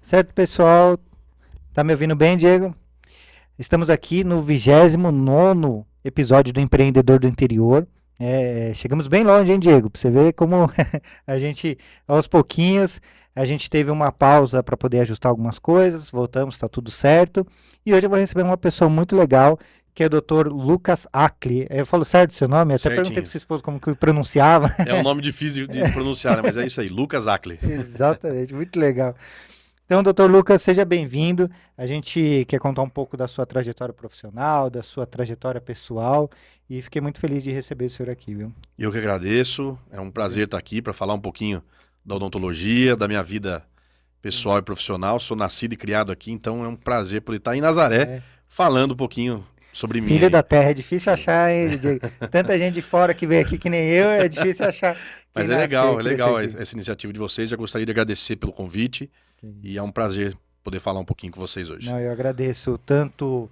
Certo, pessoal? Tá me ouvindo bem, Diego? Estamos aqui no 29º episódio do Empreendedor do Interior. Chegamos bem longe, hein, Diego? Pra você ver como a gente, aos pouquinhos, a gente teve uma pausa para poder ajustar algumas coisas, voltamos, está tudo certo. E hoje eu vou receber uma pessoa muito legal, que é o Dr. Lucas Acli. Eu falo certo o seu nome? Eu até perguntei para sua esposa como que pronunciava. É um nome difícil de pronunciar, né? Mas é isso aí, Lucas Acli. Exatamente, muito legal. Então, doutor Lucas, seja bem-vindo. A gente quer contar um pouco da sua trajetória profissional, da sua trajetória pessoal, e fiquei muito feliz de receber o senhor aqui, viu? Eu que agradeço, é um prazer estar aqui para falar um pouquinho da odontologia, da minha vida pessoal e profissional. Sou nascido e criado aqui, então é um prazer poder estar em Nazaré falando um pouquinho sobre mim. Filho da terra, é difícil achar, hein, Diego? Tanta gente de fora que veio aqui que nem eu, é difícil achar. Mas é legal essa iniciativa de vocês. Já gostaria de agradecer pelo convite e é um prazer poder falar um pouquinho com vocês hoje. Não, eu agradeço tanto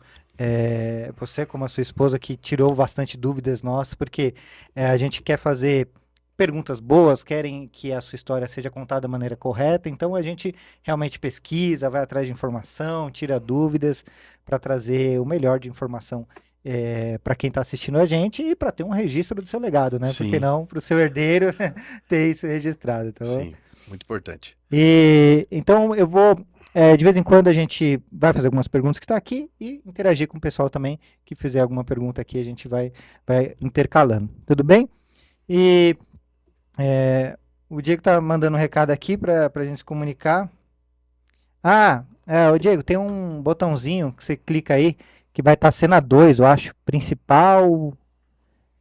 você como a sua esposa, que tirou bastante dúvidas nossas, porque a gente quer fazer perguntas boas, querem que a sua história seja contada da maneira correta, então a gente realmente pesquisa, vai atrás de informação, tira dúvidas para trazer o melhor de informação para quem está assistindo a gente e para ter um registro do seu legado, né? Sim. Porque não para o seu herdeiro ter isso registrado. Então... Sim, muito importante. Então eu vou, de vez em quando a gente vai fazer algumas perguntas que está aqui e interagir com o pessoal também que fizer alguma pergunta aqui, a gente vai intercalando. Tudo bem? E o Diego tá mandando um recado aqui para a gente se comunicar. O Diego, tem um botãozinho que você clica aí, que vai estar sendo a 2, eu acho. Principal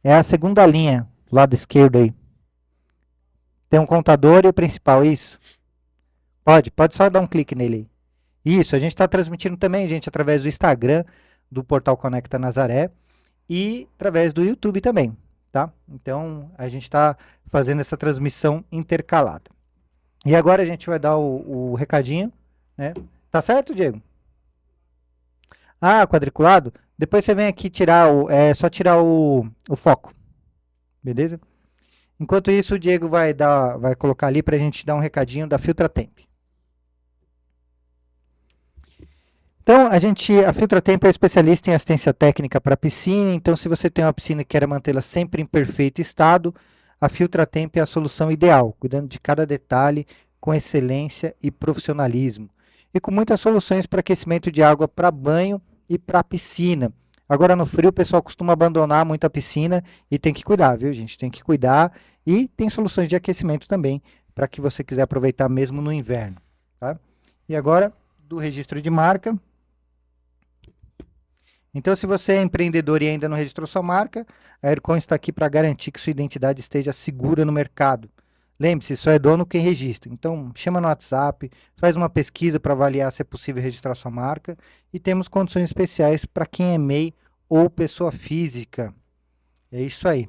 é a segunda linha, do lado esquerdo aí. Tem um contador e o principal, isso? Pode só dar um clique nele aí. Isso, a gente está transmitindo também, gente, através do Instagram, do Portal Conecta Nazaré e através do YouTube também, tá? Então, a gente está fazendo essa transmissão intercalada. E agora a gente vai dar o recadinho, né? Tá certo, Diego? Quadriculado? Depois você vem aqui tirar só tirar o foco, beleza? Enquanto isso, o Diego vai colocar ali para a gente dar um recadinho da Filtratemp. Então, a Filtratemp é especialista em assistência técnica para piscina. Então, se você tem uma piscina e quer mantê-la sempre em perfeito estado, a Filtratemp é a solução ideal, cuidando de cada detalhe com excelência e profissionalismo. E com muitas soluções para aquecimento de água para banho e para piscina. Agora, no frio, o pessoal costuma abandonar muito a piscina e tem que cuidar, viu, gente? Tem que cuidar. E tem soluções de aquecimento também, para que você quiser aproveitar mesmo no inverno. Tá? E agora, do registro de marca. Então, se você é empreendedor e ainda não registrou sua marca, a Aircon está aqui para garantir que sua identidade esteja segura no mercado. Lembre-se, só é dono quem registra. Então, chama no WhatsApp, faz uma pesquisa para avaliar se é possível registrar sua marca e temos condições especiais para quem é MEI ou pessoa física. É isso aí.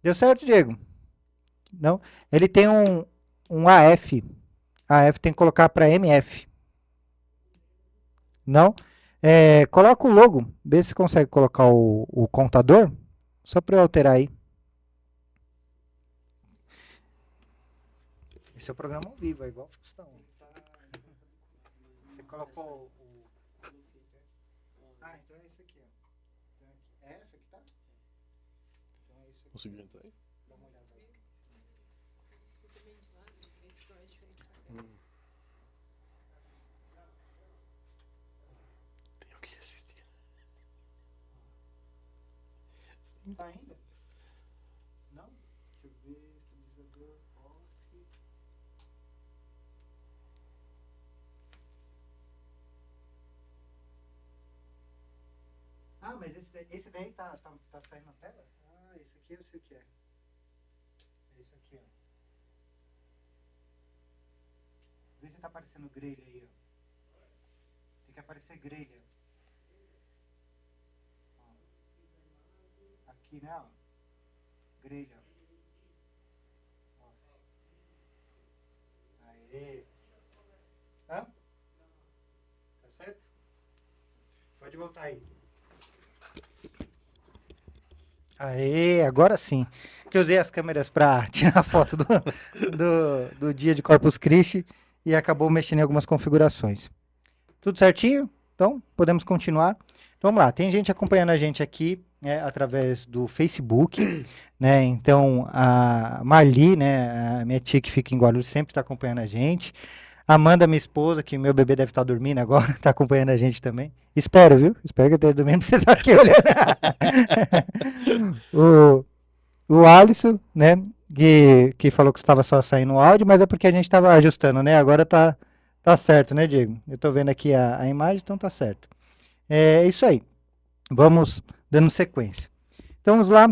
Deu certo, Diego? Não? Ele tem um AF. AF tem que colocar para MF. Não? Coloca o logo, vê se consegue colocar o contador, só para eu alterar aí. Esse é o programa ao vivo, é igual a Faustão. Você colocou o... então é esse aqui, ó. É essa que tá? Então é isso aqui. Conseguiu entrar aí? Dá uma olhada aí. Tenho que assistir. Não tá ainda? Não? Deixa eu ver. Estabilizador off. Mas esse daí tá saindo na tela? Esse aqui eu sei o que é. É isso aqui, ó. Vê se tá aparecendo grelha aí, ó. Tem que aparecer grelha. Ó. Aqui, né, ó. Grelha. Ó. Aê. Tá certo? Pode voltar aí. Aê, agora sim. que eu usei as câmeras para tirar foto do dia de Corpus Christi e acabou mexendo em algumas configurações. Tudo certinho? Então, podemos continuar. Então, vamos lá, tem gente acompanhando a gente aqui, né, através do Facebook, né? Então, a Marli, né, a minha tia que fica em Guarulhos, sempre está acompanhando a gente. Amanda, minha esposa, que meu bebê deve estar dormindo agora, está acompanhando a gente também. Espero, viu? Espero que eu esteja dormindo pra você estar aqui olhando. o Alisson, né? Que falou que estava só saindo o áudio, mas é porque a gente estava ajustando, né? Agora tá certo, né, Diego? Eu estou vendo aqui a imagem, então tá certo. É isso aí. Vamos dando sequência. Então vamos lá.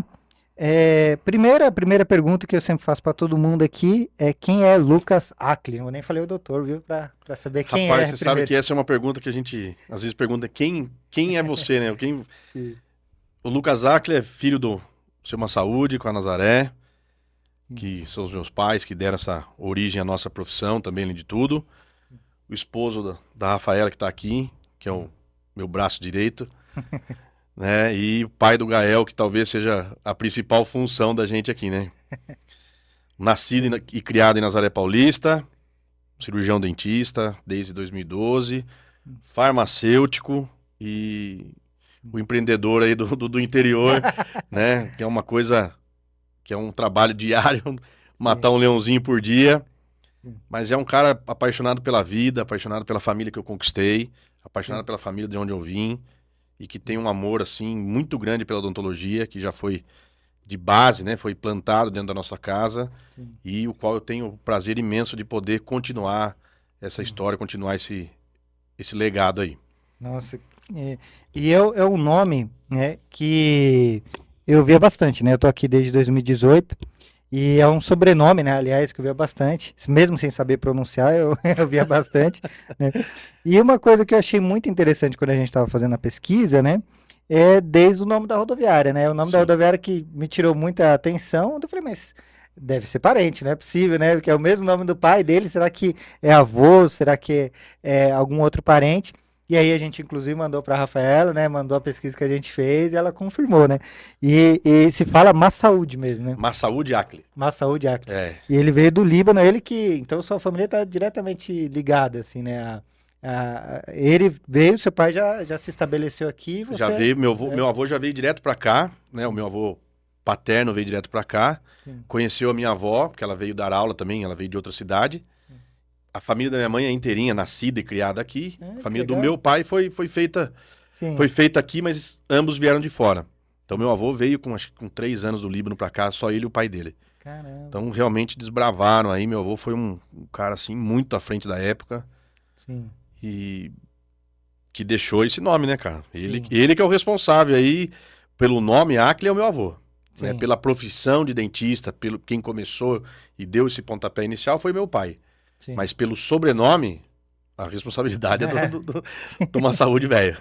Primeira pergunta que eu sempre faço para todo mundo aqui é quem é Lucas Ackley? Eu nem falei o doutor, viu? Para saber quem é. Rapaz, você sabe que essa é uma pergunta que a gente às vezes pergunta quem é você, né? O Lucas Ackley é filho do Seu Saúde com a Nazaré, que são os meus pais que deram essa origem à nossa profissão também, além de tudo. O esposo da Rafaela que está aqui, que é o meu braço direito. Né? E o pai do Gael, que talvez seja a principal função da gente aqui, né? Nascido e criado em Nazaré Paulista, cirurgião dentista desde 2012, farmacêutico e o empreendedor aí do interior, né? Que é uma coisa, que é um trabalho diário, matar um leãozinho por dia. Mas é um cara apaixonado pela vida, apaixonado pela família que eu conquistei, apaixonado pela família de onde eu vim. E que tem um amor, assim, muito grande pela odontologia, que já foi de base, né? Foi plantado dentro da nossa casa. Sim. E o qual eu tenho o prazer imenso de poder continuar essa história, continuar esse legado aí. Nossa, é um nome, né, que eu via bastante, né? Eu tô aqui desde 2018 e é um sobrenome, né? Aliás, que eu via bastante, mesmo sem saber pronunciar, eu via bastante, né? E uma coisa que eu achei muito interessante quando a gente estava fazendo a pesquisa, né? É desde o nome da rodoviária, né? O nome da rodoviária que me tirou muita atenção. Eu falei, mas deve ser parente, não é possível, né? Porque é o mesmo nome do pai dele. Será que é avô? Será que é algum outro parente? E aí a gente, inclusive, mandou para a Rafaela, né? Mandou a pesquisa que a gente fez e ela confirmou, né? E se fala Massaúde mesmo, né? Massaúde Ackley. Massaúde Ackley. É. E ele veio do Líbano, então sua família está diretamente ligada, assim, né? Ele veio, seu pai já se estabeleceu aqui. Você, já veio, meu avô já veio direto para cá, né? O meu avô paterno veio direto para cá. Sim. Conheceu a minha avó, porque ela veio dar aula também, ela veio de outra cidade. A família da minha mãe é inteirinha, nascida e criada aqui. A família do meu pai foi feita aqui, mas ambos vieram de fora. Então meu avô veio com 3 anos do Líbano para cá, só ele e o pai dele. Caramba. Então realmente desbravaram aí. Meu avô foi um cara assim muito à frente da época. Sim. E que deixou esse nome, né, cara? Ele que é o responsável aí pelo nome Ackley, é o meu avô. Né? Pela profissão de dentista, pelo quem começou e deu esse pontapé inicial foi meu pai. Sim. Mas pelo sobrenome, a responsabilidade é do Massaúde velho.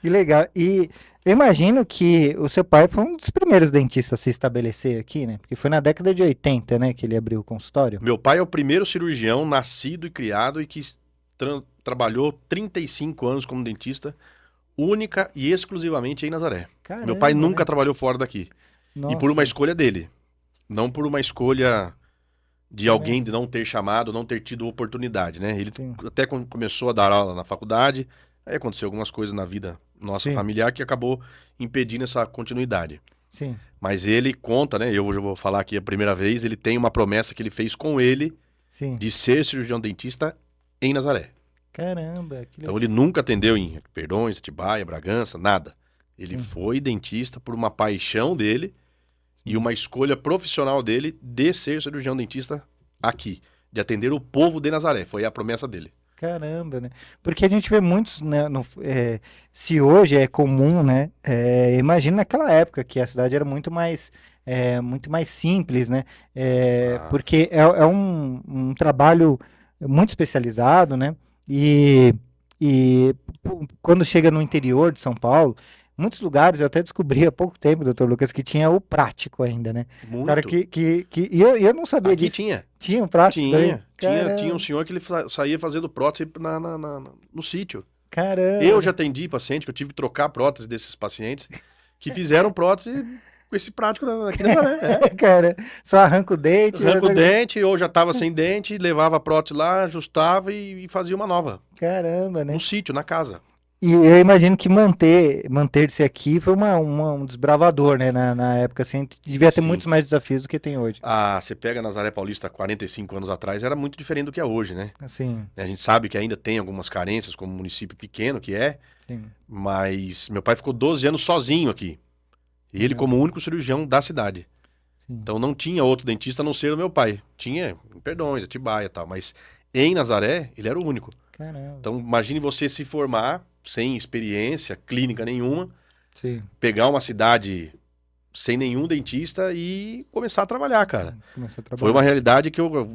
Que legal. E eu imagino que o seu pai foi um dos primeiros dentistas a se estabelecer aqui, né? Porque foi na década de 80, né, que ele abriu o consultório. Meu pai é o primeiro cirurgião nascido e criado e que trabalhou 35 anos como dentista, única e exclusivamente em Nazaré. Caramba, meu pai nunca trabalhou fora daqui. Nossa. E por uma escolha dele. Não por uma escolha de alguém de não ter chamado, não ter tido oportunidade, né? Ele até começou a dar aula na faculdade, aí aconteceu algumas coisas na vida nossa familiar que acabou impedindo essa continuidade. Sim. Mas ele conta, né? Eu hoje vou falar aqui a primeira vez, ele tem uma promessa que ele fez com ele de ser cirurgião dentista em Nazaré. Caramba, que legal. Então ele nunca atendeu em Perdões, Atibaia, Bragança, nada. Ele foi dentista por uma paixão dele e uma escolha profissional dele de ser cirurgião dentista aqui, de atender o povo de Nazaré. Foi a promessa dele. Caramba, né? Porque a gente vê muitos, né? Se hoje é comum, né? Imagina naquela época que a cidade era muito mais simples, né? Porque é um trabalho muito especializado, né? E quando chega no interior de São Paulo, muitos lugares, eu até descobri há pouco tempo, doutor Lucas, que tinha o prático ainda, né? Muito. Cara, e eu não sabia aqui disso. Tinha. Tinha um prático? Tinha um senhor que ele saía fazendo prótese no sítio. Caramba. Eu já atendi paciente, que eu tive que trocar prótese desses pacientes, que fizeram prótese com esse prático aqui na Nazaré. Cara, só arranca o dente. Arranca o dente, ou já tava sem dente, levava a prótese lá, ajustava e fazia uma nova. Caramba, né? No sítio, na casa. E eu imagino que manter-se aqui foi um desbravador, né? Na época, assim, devia ter Sim. muitos mais desafios do que tem hoje. Ah, você pega Nazaré Paulista 45 anos atrás, era muito diferente do que é hoje, né? Assim, A gente sabe que ainda tem algumas carências, como um município pequeno que é, sim. mas meu pai ficou 12 anos sozinho aqui. E ele como o único cirurgião da cidade. Sim. Então não tinha outro dentista a não ser o meu pai. Tinha em Perdões, Atibaia e tal, mas em Nazaré ele era o único. Caramba. Então imagine você se formar sem experiência clínica nenhuma, Sim. pegar uma cidade sem nenhum dentista e começar a trabalhar, cara. Começar a trabalhar. Foi uma realidade que eu,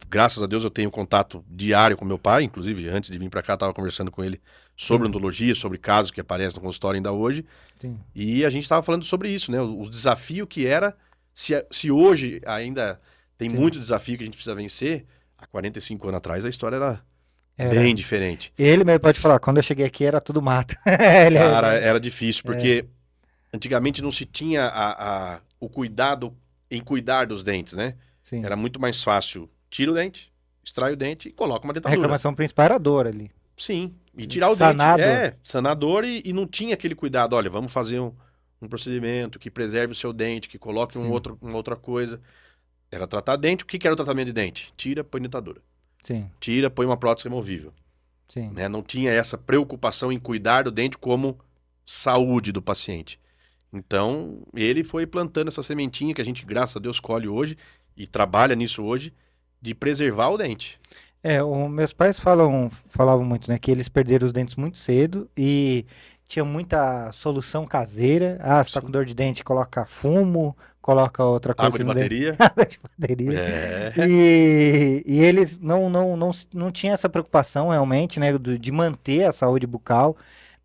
graças a Deus, eu tenho contato diário com meu pai. Inclusive, antes de vir para cá, estava conversando com ele sobre odontologia, sobre casos que aparecem no consultório ainda hoje. Sim. E a gente estava falando sobre isso, né? O desafio que era, se hoje ainda tem muito desafio que a gente precisa vencer, há 45 anos atrás a história era bem diferente. Ele mesmo pode falar, quando eu cheguei aqui era tudo mato. Cara, era difícil, porque antigamente não se tinha o cuidado em cuidar dos dentes, né? Sim. Era muito mais fácil. Tira o dente, extrai o dente e coloca uma A dentadura. reclamação principal era a dor ali. Sim, e tirar o Sanador. dente. Sanador e não tinha aquele cuidado. Olha, vamos fazer um procedimento que preserve o seu dente, que coloque uma outra coisa. Era tratar dente. O que era o tratamento de dente? Tira, põe dentadura. Sim. Tira, põe uma prótese removível. Sim. Né? Não tinha essa preocupação em cuidar do dente como saúde do paciente. Então, ele foi plantando essa sementinha que a gente, graças a Deus, colhe hoje e trabalha nisso hoje, de preservar o dente. Meus pais falavam muito, né, que eles perderam os dentes muito cedo e tinha muita solução caseira. Ah, você tá com dor de dente, coloca fumo, coloca outra coisa. Água de bateria. Água de bateria. E eles não tinham essa preocupação realmente, né, de manter a saúde bucal.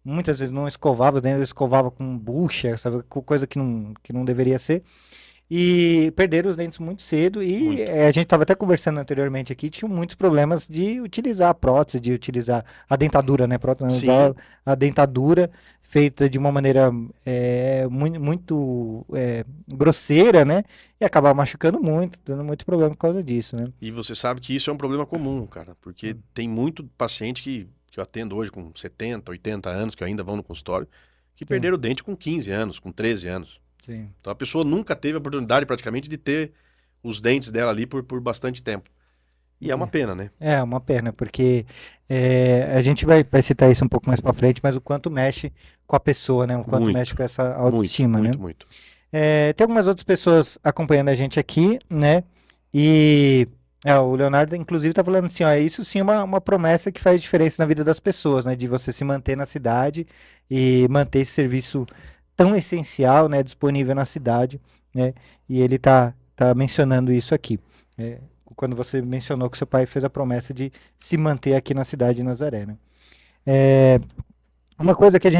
Muitas vezes não escovava, escovava com bucha, sabe, com coisa que não deveria ser. E perderam os dentes muito cedo e a gente estava até conversando anteriormente aqui, tinha muitos problemas de utilizar a prótese, de utilizar a dentadura, né? Usar a dentadura feita de uma maneira muito grosseira, né? E acabava machucando muito, dando muito problema por causa disso, né? E você sabe que isso é um problema comum, cara, porque tem muito paciente que eu atendo hoje com 70, 80 anos, que ainda vão no consultório, que perderam o dente com 15 anos, com 13 anos. Sim. Então a pessoa nunca teve a oportunidade praticamente de ter os dentes dela ali por bastante tempo. E é uma pena, né? É uma pena, porque a gente vai citar isso um pouco mais pra frente, mas o quanto mexe com a pessoa, né? O quanto mexe com essa autoestima, né? Muito. Tem algumas outras pessoas acompanhando a gente aqui, né? E o Leonardo, inclusive, tá falando assim, ó, isso sim é uma promessa que faz diferença na vida das pessoas, né? De você se manter na cidade e manter esse serviço tão essencial, né, disponível na cidade, né, e ele tá mencionando isso aqui, quando você mencionou que seu pai fez a promessa de se manter aqui na cidade de Nazaré, né. Uma coisa que eu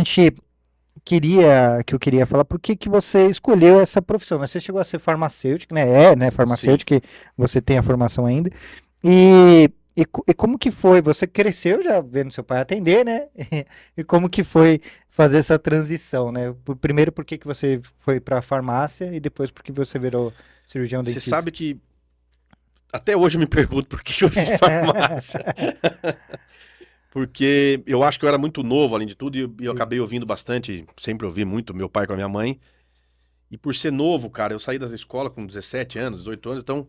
queria falar, por que você escolheu essa profissão? Você chegou a ser farmacêutico, né, farmacêutico, que você tem a formação ainda, e como que foi? Você cresceu já vendo seu pai atender, né? E como que foi fazer essa transição, né? Primeiro, por que você foi para a farmácia e depois por que você virou cirurgião dentista? Você sabe que até hoje eu me pergunto por que eu fiz farmácia. Porque eu acho que eu era muito novo, além de tudo, e eu acabei ouvindo bastante, sempre ouvi muito meu pai com a minha mãe. E por ser novo, cara, eu saí da escola com 17 anos, 18 anos, então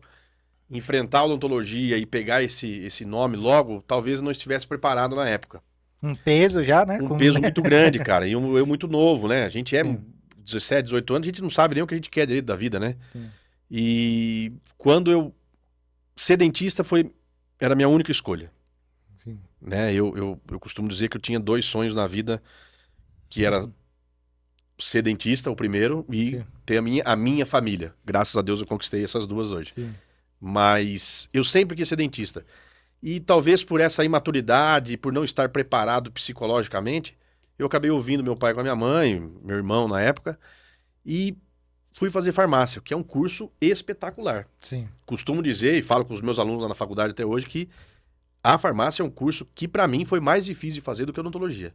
enfrentar a odontologia e pegar esse nome logo, talvez eu não estivesse preparado na época. Um peso já, né? Um peso muito grande, cara. E eu muito novo, né? A gente 17, 18 anos, a gente não sabe nem o que a gente quer direito da vida, né? Sim. E quando eu ser dentista era a minha única escolha. Sim. Né? Eu costumo dizer que eu tinha 2 sonhos na vida, que era ser dentista, o primeiro, e ter a minha família. Graças a Deus eu conquistei essas 2 hoje. Sim. Mas eu sempre quis ser dentista. E talvez por essa imaturidade, por não estar preparado psicologicamente, eu acabei ouvindo meu pai com a minha mãe, meu irmão na época, e fui fazer farmácia, que é um curso espetacular. Sim. Costumo dizer, e falo com os meus alunos lá na faculdade até hoje, que a farmácia é um curso que para mim foi mais difícil de fazer do que a odontologia.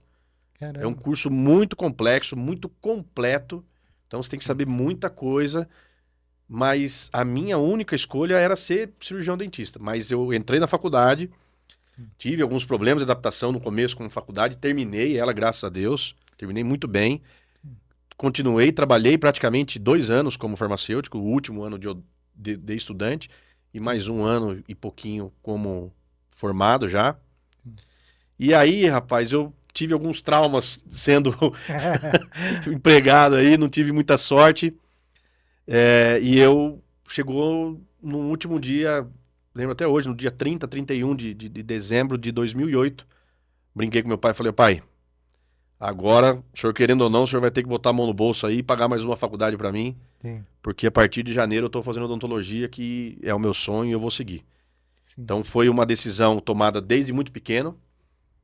Caramba. É um curso muito complexo, muito completo, Então você tem que saber muita coisa, mas a minha única escolha era ser cirurgião dentista. Mas eu entrei na faculdade, tive alguns problemas de adaptação no começo com a faculdade, terminei ela, graças a Deus, terminei muito bem. Continuei, trabalhei praticamente 2 anos como farmacêutico, o último ano de estudante, e mais 1 ano e pouquinho como formado já. E aí, rapaz, eu tive alguns traumas sendo empregado aí, não tive muita sorte. E eu chegou no último dia, lembro até hoje, no dia 30, 31 de dezembro de 2008, brinquei com meu pai e falei, pai, agora, o senhor querendo ou não, o senhor vai ter que botar a mão no bolso aí e pagar mais uma faculdade pra mim, Sim. porque a partir de janeiro eu tô fazendo odontologia, que é o meu sonho e eu vou seguir. Sim. Então foi uma decisão tomada desde muito pequeno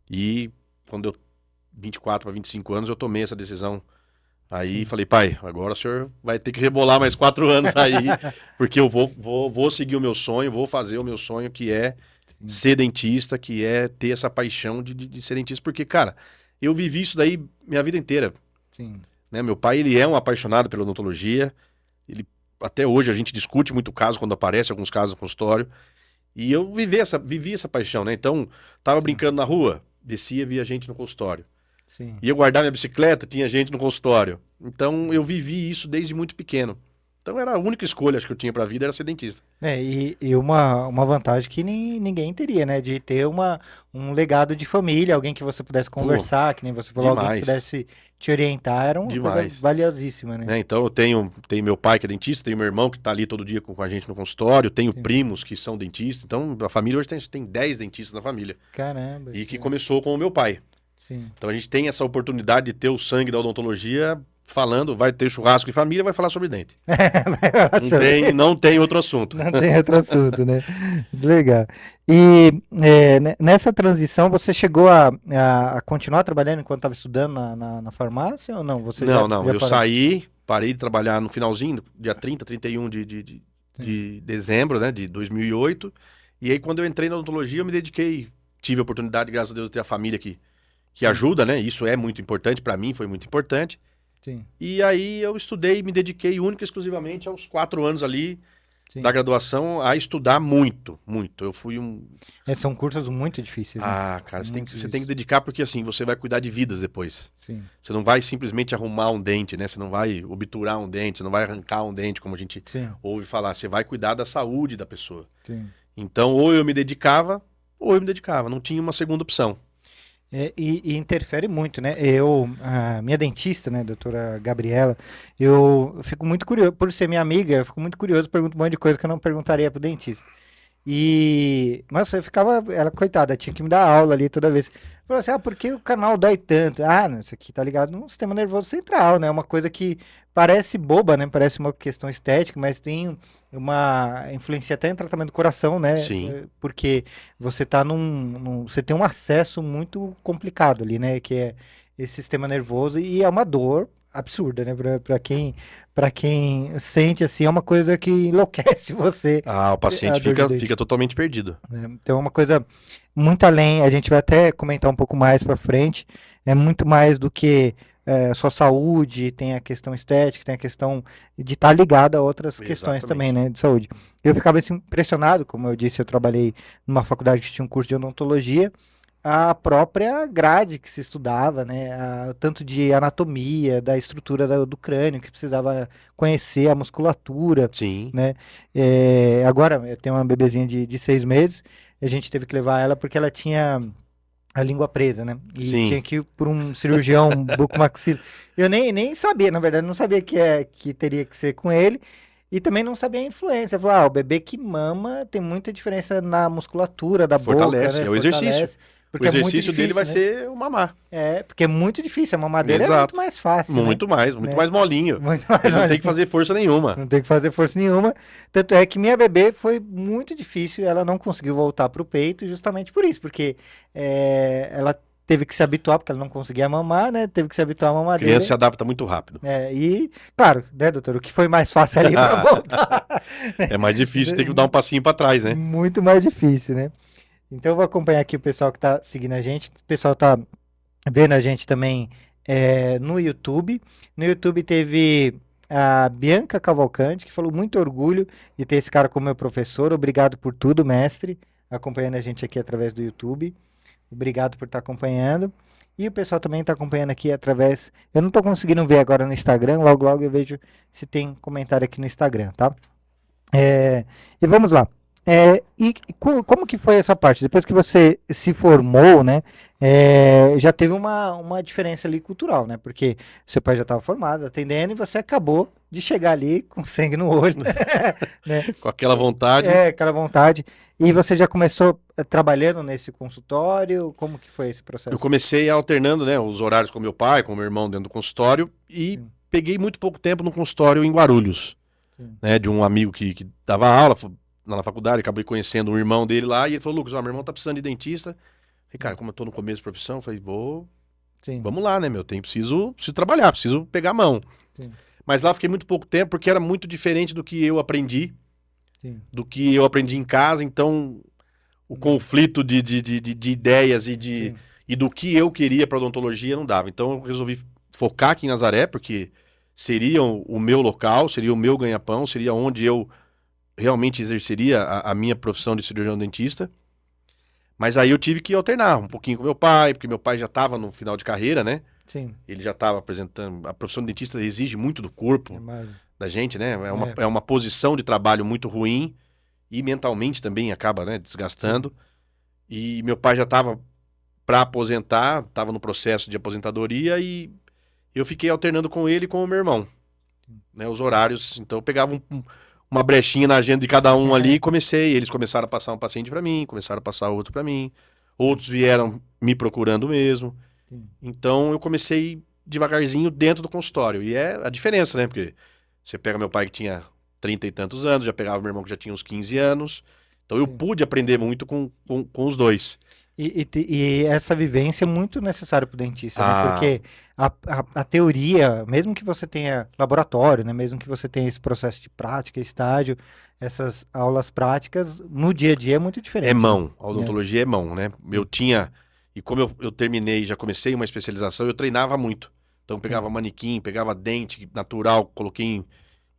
e quando eu 24 para 25 anos eu tomei essa decisão. Aí falei, pai, agora o senhor vai ter que rebolar mais 4 anos aí, porque eu vou seguir o meu sonho, vou fazer o meu sonho, que é ser dentista, que é ter essa paixão de ser dentista, porque, cara, eu vivi isso daí minha vida inteira. Sim. Né? Meu pai, ele é um apaixonado pela odontologia, até hoje a gente discute muito caso quando aparece alguns casos no consultório, e eu vivi essa paixão, né? Então, tava brincando na rua, descia, via gente no consultório. Sim. Ia guardar minha bicicleta, tinha gente no consultório. Então eu vivi isso desde muito pequeno. Então era a única escolha acho que eu tinha pra vida, era ser dentista. E uma vantagem que ninguém teria, né? De ter um legado de família, alguém que você pudesse conversar, que nem você falou, alguém que demais. pudesse te orientar, era uma coisa Demais. valiosíssima, né? Né? Então eu tenho meu pai que é dentista, tenho meu irmão que tá ali todo dia com a gente no consultório, tenho primos que são dentistas. Então a família hoje tem 10 dentistas na família. Caramba. E que começou com o meu pai. Sim. Então a gente tem essa oportunidade de ter o sangue da odontologia falando, vai ter churrasco de família, vai falar sobre dente. Não tem outro assunto. Não tem outro assunto, né? Legal. E nessa transição, você chegou a continuar trabalhando enquanto estava estudando na farmácia ou não? Você Não, já eu parou? parei de trabalhar no finalzinho, dia 30, 31 de dezembro, né, de 2008. E aí quando eu entrei na odontologia, eu me dediquei, tive a oportunidade, graças a Deus, de ter a família que ajuda, né? Isso é muito importante, para mim foi muito importante. Sim. E aí eu estudei, me dediquei única e exclusivamente aos 4 anos ali Sim. da graduação a estudar muito, muito. Eu fui São cursos muito difíceis, né? cara, você tem que dedicar porque assim, você vai cuidar de vidas depois. Sim. Você não vai simplesmente arrumar um dente, né? Você não vai obturar um dente, você não vai arrancar um dente, como a gente ouve falar. Você vai cuidar da saúde da pessoa. Sim. Então, ou eu me dedicava, não tinha uma segunda opção. E interfere muito, né? A minha dentista, né, doutora Gabriela, eu fico muito curioso, por ser minha amiga, eu fico muito curioso, pergunto um monte de coisa que eu não perguntaria pro dentista. Mas eu ficava, ela, coitada, tinha que me dar aula ali toda vez. Falou assim, por que o canal dói tanto? Não, isso aqui tá ligado no sistema nervoso central, né? Uma coisa que parece boba, né? Parece uma questão estética, mas tem uma influência até em tratamento do coração, né? Sim. Porque você tá você tem um acesso muito complicado ali, né? Que é esse sistema nervoso e é uma dor absurda, né? Para quem sente assim, é uma coisa que enlouquece você. O paciente fica totalmente perdido. Então é uma coisa muito além, a gente vai até comentar um pouco mais para frente, é muito mais do que sua saúde, tem a questão estética, tem a questão de estar ligado a outras questões também, né, de saúde. Eu ficava assim, impressionado, como eu disse, eu trabalhei numa faculdade que tinha um curso de odontologia, a própria grade que se estudava, né, o tanto de anatomia, da estrutura do crânio, que precisava conhecer a musculatura, Sim. né, agora eu tenho uma bebezinha de 6 meses, a gente teve que levar ela porque ela tinha a língua presa, né, e tinha que ir por um cirurgião bucomaxilo. Eu nem sabia, na verdade, não sabia que teria que ser com ele, e também não sabia a influência. Falei, o bebê que mama tem muita diferença na musculatura da boca, né? É o exercício. Porque o exercício dele vai né? ser o mamar. Porque é muito difícil. A mamadeira é muito mais fácil. Muito mais molinho. Muito mais Ele não tem que fazer força nenhuma. Não tem que fazer força nenhuma. Tanto é que minha bebê foi muito difícil. Ela não conseguiu voltar pro peito justamente por isso. Porque ela teve que se habituar, porque ela não conseguia mamar, né? Teve que se habituar à mamadeira. A criança se adapta muito rápido. Claro, né, doutor? O que foi mais fácil ali pra voltar? É mais difícil, tem que dar um passinho pra trás, né? Muito mais difícil, né? Então eu vou acompanhar aqui o pessoal que tá seguindo a gente. O pessoal tá vendo a gente também no YouTube. No YouTube teve a Bianca Cavalcante, que falou muito orgulho de ter esse cara como meu professor. Obrigado por tudo, mestre, acompanhando a gente aqui através do YouTube. Obrigado por estar acompanhando. E o pessoal também está acompanhando aqui através. Eu não estou conseguindo ver agora no Instagram, logo logo eu vejo se tem comentário aqui no Instagram, tá? E vamos lá. Como que foi essa parte? Depois que você se formou, né? Já teve uma diferença ali cultural, né? Porque seu pai já estava formado, atendendo, e você acabou de chegar ali com sangue no olho, né? Com aquela vontade. Aquela vontade. E você já começou trabalhando nesse consultório? Como que foi esse processo? Eu comecei alternando, né, os horários com meu pai, com meu irmão dentro do consultório e peguei muito pouco tempo no consultório em Guarulhos, né, de um amigo que dava aula na faculdade, acabei conhecendo um irmão dele lá e ele falou, Lucas, meu irmão tá precisando de dentista. Falei, cara, como eu tô no começo de profissão, eu falei, vamos lá, né, preciso trabalhar, preciso pegar a mão. Sim. Mas lá fiquei muito pouco tempo porque era muito diferente do que eu aprendi, do que eu aprendi em casa, então o conflito de ideias e do que eu queria para odontologia não dava. Então eu resolvi focar aqui em Nazaré, porque seria o meu local, seria o meu ganha-pão, seria onde eu realmente exerceria a minha profissão de cirurgião dentista. Mas aí eu tive que alternar um pouquinho com meu pai, porque meu pai já estava no final de carreira, né? Sim. Ele já estava apresentando... A profissão de dentista exige muito do corpo da gente, né? É uma posição de trabalho muito ruim e mentalmente também acaba, né, desgastando. Sim. E meu pai já estava para aposentar, estava no processo de aposentadoria e eu fiquei alternando com ele e com o meu irmão, né, os horários. Então eu pegava uma brechinha na agenda de cada um ali e eles começaram a passar um paciente para mim, começaram a passar outro para mim, outros vieram me procurando mesmo. Sim. Então eu comecei devagarzinho dentro do consultório e é a diferença, né, porque você pega meu pai que tinha 30 e tantos anos, já pegava meu irmão que já tinha uns 15 anos, então eu pude aprender muito com os dois. E essa vivência é muito necessária para o dentista, né? Porque a teoria, mesmo que você tenha laboratório, né? Mesmo que você tenha esse processo de prática, estágio, essas aulas práticas, no dia a dia é muito diferente. É mão, né? A odontologia é mão, né? Eu tinha, e como eu terminei, já comecei uma especialização, eu treinava muito. Então eu pegava manequim, pegava dente natural, coloquei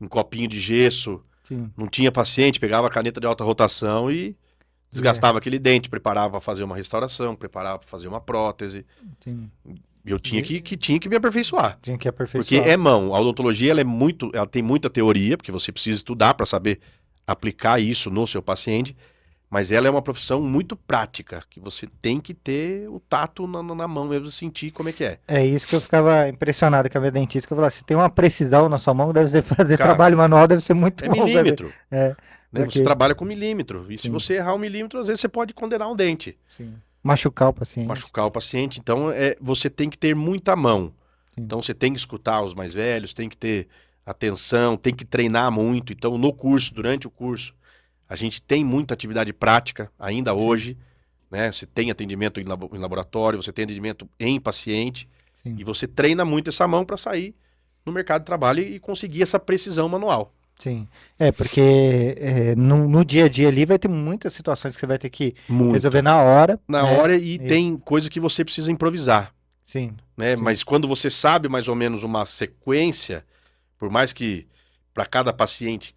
em copinho de gesso. Sim. Não tinha paciente, pegava a caneta de alta rotação e desgastava aquele dente, preparava para fazer uma restauração, preparava para fazer uma prótese. Sim. Eu tinha que me aperfeiçoar. Tinha que aperfeiçoar. Porque é mão. A odontologia ela tem muita teoria, porque você precisa estudar para saber aplicar isso no seu paciente, mas ela é uma profissão muito prática, que você tem que ter o tato na mão mesmo, sentir como é que é. É isso que eu ficava impressionado com a minha dentista, que eu falava, se tem uma precisão na sua mão, deve ser fazer trabalho manual, deve ser muito bom. Milímetro. Né? Você trabalha com milímetro, e se você errar 1 milímetro, às vezes você pode condenar um dente. Sim. Machucar o paciente. Então você tem que ter muita mão. Sim. Então você tem que escutar os mais velhos, tem que ter atenção, tem que treinar muito. Então no curso, durante o curso, a gente tem muita atividade prática ainda hoje, né? Você tem atendimento em laboratório, você tem atendimento em paciente, e você treina muito essa mão para sair no mercado de trabalho e conseguir essa precisão manual. Sim, porque no dia a dia ali vai ter muitas situações que você vai ter que resolver na hora. Na hora e tem coisa que você precisa improvisar. Sim, né? Sim. Mas quando você sabe mais ou menos uma sequência, por mais que para cada paciente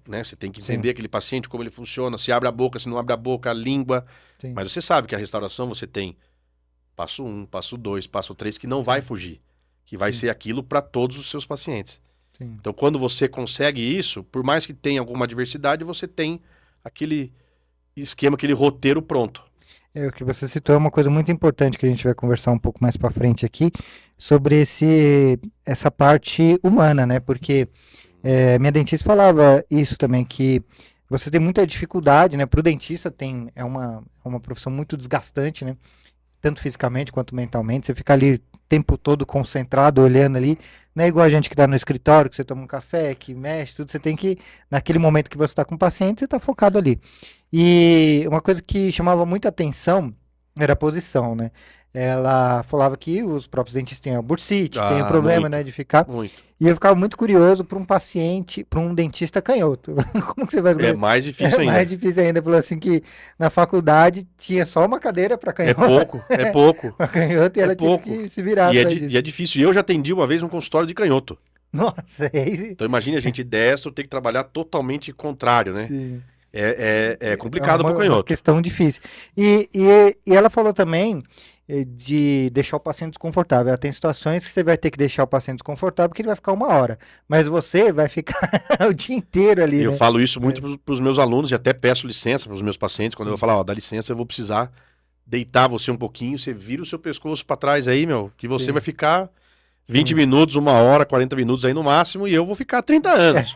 né? Você tem que entender aquele paciente, como ele funciona, se abre a boca, se não abre a boca, a língua. Sim. Mas você sabe que a restauração você tem passo 1, passo 2, passo 3, que não vai fugir. Que vai ser aquilo para todos os seus pacientes. Sim. Então, quando você consegue isso, por mais que tenha alguma diversidade, você tem aquele esquema, aquele roteiro pronto. O que você citou é uma coisa muito importante que a gente vai conversar um pouco mais para frente aqui, sobre essa parte humana, né? Porque minha dentista falava isso também, que você tem muita dificuldade, né? Para o dentista é uma profissão muito desgastante, né? Tanto fisicamente quanto mentalmente, você fica ali o tempo todo concentrado, olhando ali, não é igual a gente que está no escritório, que você toma um café, que mexe, tudo, você tem que, naquele momento que você está com o paciente, você está focado ali. E uma coisa que chamava muita atenção era a posição, né? Ela falava que os próprios dentistas têm a bursite, tem o problema, né, de ficar... Muito. E eu ficava muito curioso para um paciente, para um dentista canhoto. Como que você vai escolher? É mais difícil ainda. É mais difícil ainda. Falou assim que na faculdade tinha só uma cadeira para canhoto. É pouco. Para canhoto e ela tinha que se virar. E é difícil. E eu já atendi uma vez um consultório de canhoto. Nossa, é isso. Então imagine a gente destro ter que trabalhar totalmente contrário, né? Sim. É complicado pro Uma canhoto. questão difícil. E ela falou também de deixar o paciente desconfortável. Ela tem situações que você vai ter que deixar o paciente desconfortável porque ele vai ficar 1 hora, mas você vai ficar o dia inteiro ali, Eu né? falo isso muito para os meus alunos e até peço licença para os meus pacientes. Quando eu vou Sim. falar, ó, dá licença, eu vou precisar deitar você um pouquinho, você vira o seu pescoço para trás aí, meu, que você Sim. vai ficar 20 Sim. minutos, 1 hora, 40 minutos aí no máximo, e eu vou ficar 30 anos,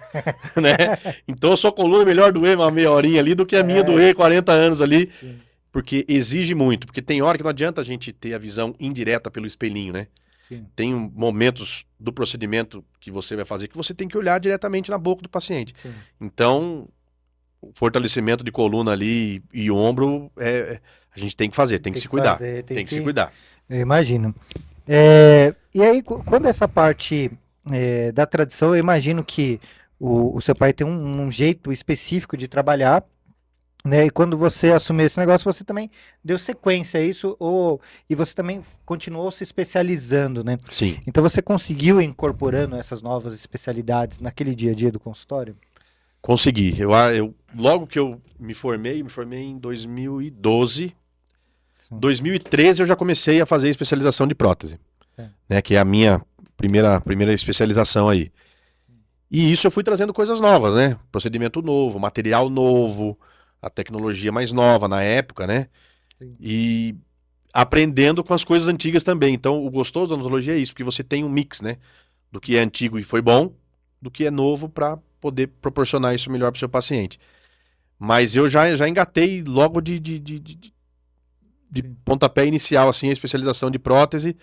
né? Então a sua coluna é melhor doer uma meia horinha ali do que a minha doer 40 anos ali, Sim. porque exige muito, porque tem hora que não adianta a gente ter a visão indireta pelo espelhinho, né? Sim. Tem momentos do procedimento que você vai fazer que você tem que olhar diretamente na boca do paciente. Sim. Então, o fortalecimento de coluna ali e ombro, a gente tem que fazer, tem que se cuidar. Tem que se cuidar. Eu imagino. E aí, quando essa parte da tradição, eu imagino que o seu pai tem um jeito específico de trabalhar, né? E quando você assumiu esse negócio, você também deu sequência a isso, e você também continuou se especializando, né? Sim. Então você conseguiu ir incorporando essas novas especialidades naquele dia a dia do consultório? Consegui. Logo que eu me formei em 2012. Sim. 2013 eu já comecei a fazer especialização de prótese, né? Que é a minha primeira especialização aí. E isso eu fui trazendo coisas novas, né? Procedimento novo, material novo, a tecnologia mais nova na época, né? Sim. E aprendendo com as coisas antigas também. Então, o gostoso da odontologia é isso, porque você tem um mix, né? Do que é antigo e foi bom, do que é novo para poder proporcionar isso melhor para o seu paciente. Mas eu já engatei logo de pontapé inicial, assim, a especialização de prótese,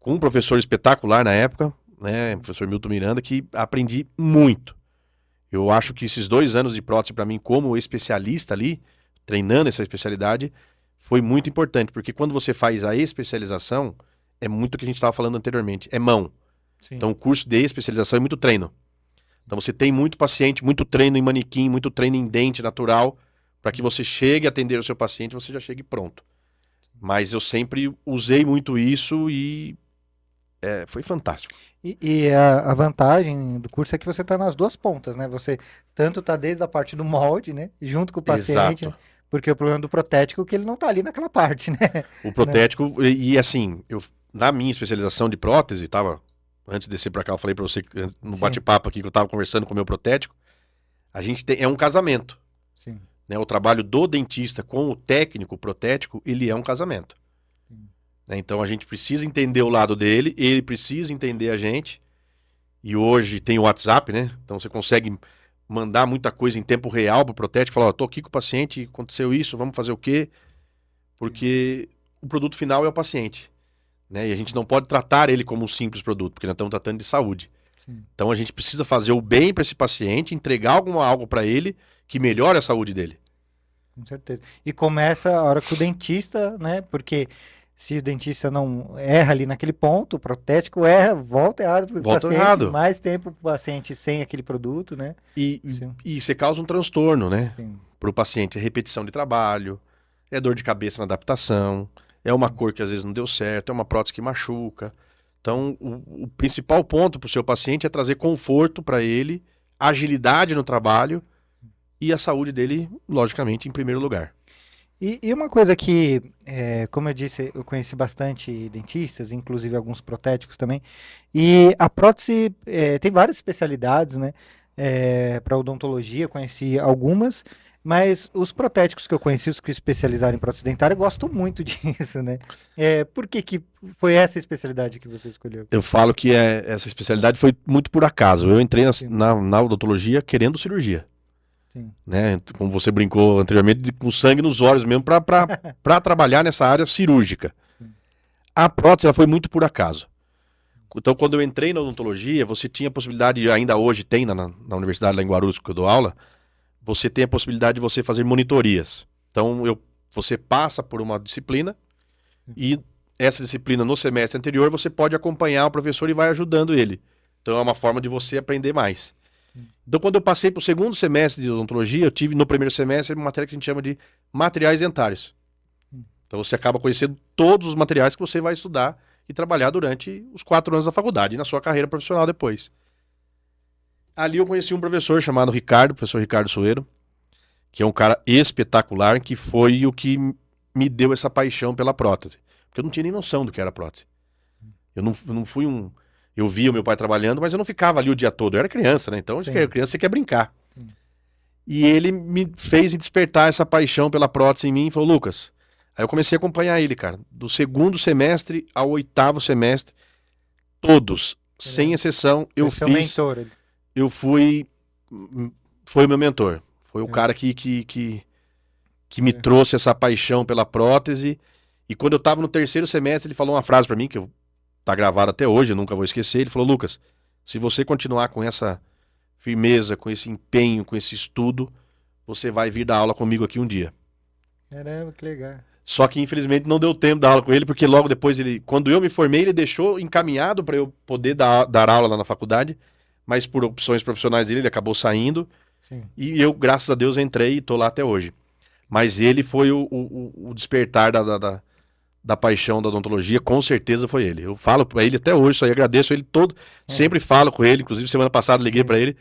com um professor espetacular na época, né? Professor Milton Miranda, que aprendi muito. Eu acho que esses 2 anos de prótese, para mim, como especialista ali, treinando essa especialidade, foi muito importante, porque quando você faz a especialização, é muito o que a gente estava falando anteriormente, é mão. Sim. Então o curso de especialização é muito treino. Então você tem muito paciente, muito treino em manequim, muito treino em dente natural, para que você chegue a atender o seu paciente, você já chegue pronto. Mas eu sempre usei muito isso e foi fantástico. E a vantagem do curso é que você está nas duas pontas, né? Você tanto está desde a parte do molde, né? Junto com o paciente, Exato. né? Porque o problema do protético é que ele não está ali naquela parte, né? O protético, e assim, na minha especialização de prótese, antes de descer para cá, eu falei para você no bate-papo aqui que eu estava conversando com o meu protético, a gente é um casamento. Sim. Né? O trabalho do dentista com o técnico protético, ele é um casamento. Né? Então a gente precisa entender o lado dele, ele precisa entender a gente. E hoje tem o WhatsApp, né? Então você consegue mandar muita coisa em tempo real para o protético, falar, tô aqui com o paciente, aconteceu isso, vamos fazer o quê? Porque o produto final é o paciente. Né? E a gente não pode tratar ele como um simples produto, porque nós estamos tratando de saúde. Sim. Então a gente precisa fazer o bem para esse paciente, entregar algo para ele que melhore a saúde dele. Com certeza. E começa a hora que o dentista, né? Porque se o dentista não erra ali naquele ponto, o protético erra, volta errado para o paciente, errado. mais tempo para o paciente sem aquele produto, né? E você causa um transtorno, né? Sim. Para o paciente. É repetição de trabalho, é dor de cabeça na adaptação, é uma cor que às vezes não deu certo, é uma prótese que machuca. Então, o principal ponto para o seu paciente é trazer conforto para ele, agilidade no trabalho e a saúde dele, logicamente, em primeiro lugar. E uma coisa que, como eu disse, eu conheci bastante dentistas, inclusive alguns protéticos também, e a prótese tem várias especialidades, né? Para odontologia, eu conheci algumas, mas os protéticos que eu conheci, os que especializaram em prótese dentária, gostam muito disso, né? Por que foi essa especialidade que você escolheu? Eu falo que essa especialidade foi muito por acaso. Eu entrei na odontologia querendo cirurgia. Sim. Né? Como você brincou anteriormente, com sangue nos olhos mesmo, para trabalhar nessa área cirúrgica. Sim. A prótese ela foi muito por acaso. Então, quando eu entrei na odontologia, você tinha a possibilidade, ainda hoje tem na universidade lá em Guarulhos, que eu dou aula, você tem a possibilidade de você fazer monitorias. Então, você passa por uma disciplina e essa disciplina no semestre anterior você pode acompanhar o professor e vai ajudando ele. Então, é uma forma de você aprender mais. Então, quando eu passei para o segundo semestre de odontologia, eu tive no primeiro semestre uma matéria que a gente chama de materiais dentários. Então, você acaba conhecendo todos os materiais que você vai estudar e trabalhar durante os 4 anos da faculdade e na sua carreira profissional depois. Ali eu conheci um professor chamado Ricardo, professor Ricardo Soeiro, que é um cara espetacular, que foi o que me deu essa paixão pela prótese. Porque eu não tinha nem noção do que era prótese. Eu não fui um... Eu via o meu pai trabalhando, mas eu não ficava ali o dia todo. Eu era criança, né? Então, criança, você quer brincar. Sim. E ele me fez despertar essa paixão pela prótese em mim e falou, Lucas... Aí eu comecei a acompanhar ele, cara. Do 2º semestre ao 8º semestre, todos, sem exceção, eu fiz... mentor. Eu fui... Foi o meu mentor. Foi o cara que me trouxe essa paixão pela prótese. E quando eu tava no 3º semestre, ele falou uma frase pra mim, que tá gravada até hoje, eu nunca vou esquecer. Ele falou, Lucas, se você continuar com essa firmeza, com esse empenho, com esse estudo, você vai vir dar aula comigo aqui um dia. Caramba, que legal. Só que infelizmente não deu tempo de dar aula com ele, porque logo depois quando eu me formei, ele deixou encaminhado para eu poder dar aula lá na faculdade, mas por opções profissionais dele, ele acabou saindo. Sim. E eu, graças a Deus, entrei e tô lá até hoje. Mas ele foi o despertar da paixão da odontologia, com certeza foi ele. Eu falo para ele até hoje, isso aí, agradeço ele todo, sempre falo com ele, inclusive semana passada liguei para ele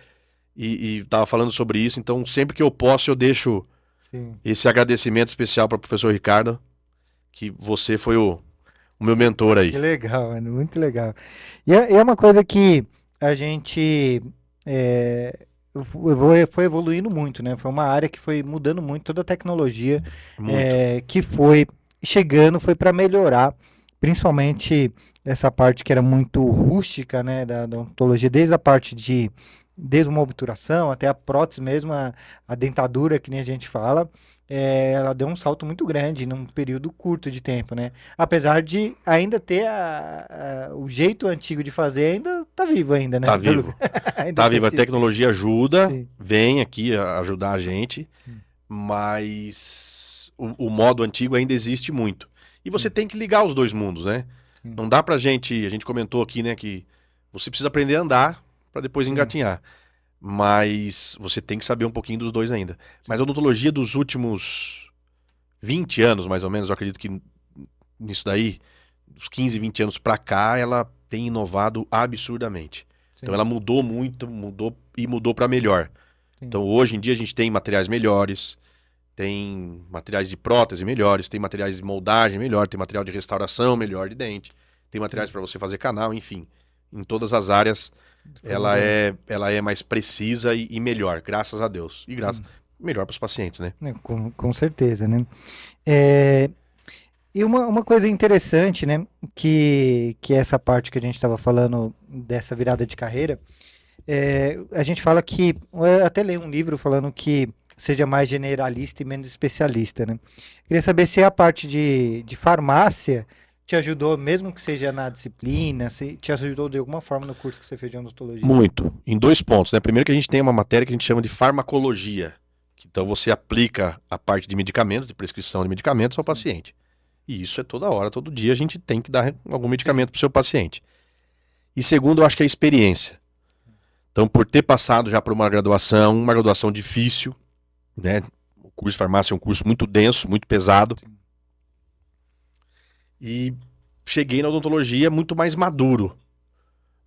e tava falando sobre isso, então sempre que eu posso eu deixo esse agradecimento especial para o professor Ricardo, que você foi o meu mentor aí. Que legal, mano, muito legal. E é uma coisa que a gente foi evoluindo muito, né? Foi uma área que foi mudando muito, toda a tecnologia que foi chegando, foi para melhorar, principalmente essa parte que era muito rústica, né, da odontologia, desde a parte desde uma obturação até a prótese mesmo, a dentadura, que nem a gente fala, ela deu um salto muito grande num período curto de tempo, né? Apesar de ainda ter o jeito antigo de fazer, ainda tá vivo ainda, né? Tá vivo. Tá vivo. A tecnologia ajuda, vem aqui ajudar a gente, mas o modo antigo ainda existe muito. E você tem que ligar os dois mundos, né? Não dá pra gente... A gente comentou aqui, né, que você precisa aprender a andar para depois engatinhar. Mas você tem que saber um pouquinho dos dois ainda. Mas a odontologia dos últimos 20 anos, mais ou menos, eu acredito que nisso daí, dos 15, 20 anos pra cá, ela tem inovado absurdamente. Então ela mudou muito, mudou para melhor. Então hoje em dia a gente tem materiais melhores, tem materiais de prótese melhores, tem materiais de moldagem melhor, tem material de restauração melhor de dente, tem materiais para você fazer canal, enfim. Em todas as áreas ela é mais precisa e melhor, graças a Deus. E melhor para os pacientes, né? Com certeza, né? E uma coisa interessante, né? Que é essa parte que a gente estava falando dessa virada de carreira. A gente fala que... Eu até li um livro falando que seja mais generalista e menos especialista, né? Queria saber se a parte de farmácia te ajudou, mesmo que seja na disciplina, se te ajudou de alguma forma no curso que você fez de odontologia? Muito. Em 2 pontos, né? Primeiro que a gente tem uma matéria que a gente chama de farmacologia. Então você aplica a parte de medicamentos, de prescrição de medicamentos ao paciente. E isso é toda hora, todo dia a gente tem que dar algum medicamento para o seu paciente. E segundo, eu acho que é a experiência. Então, por ter passado já por uma graduação difícil, né? O curso de farmácia é um curso muito denso, muito pesado. E cheguei na odontologia muito mais maduro.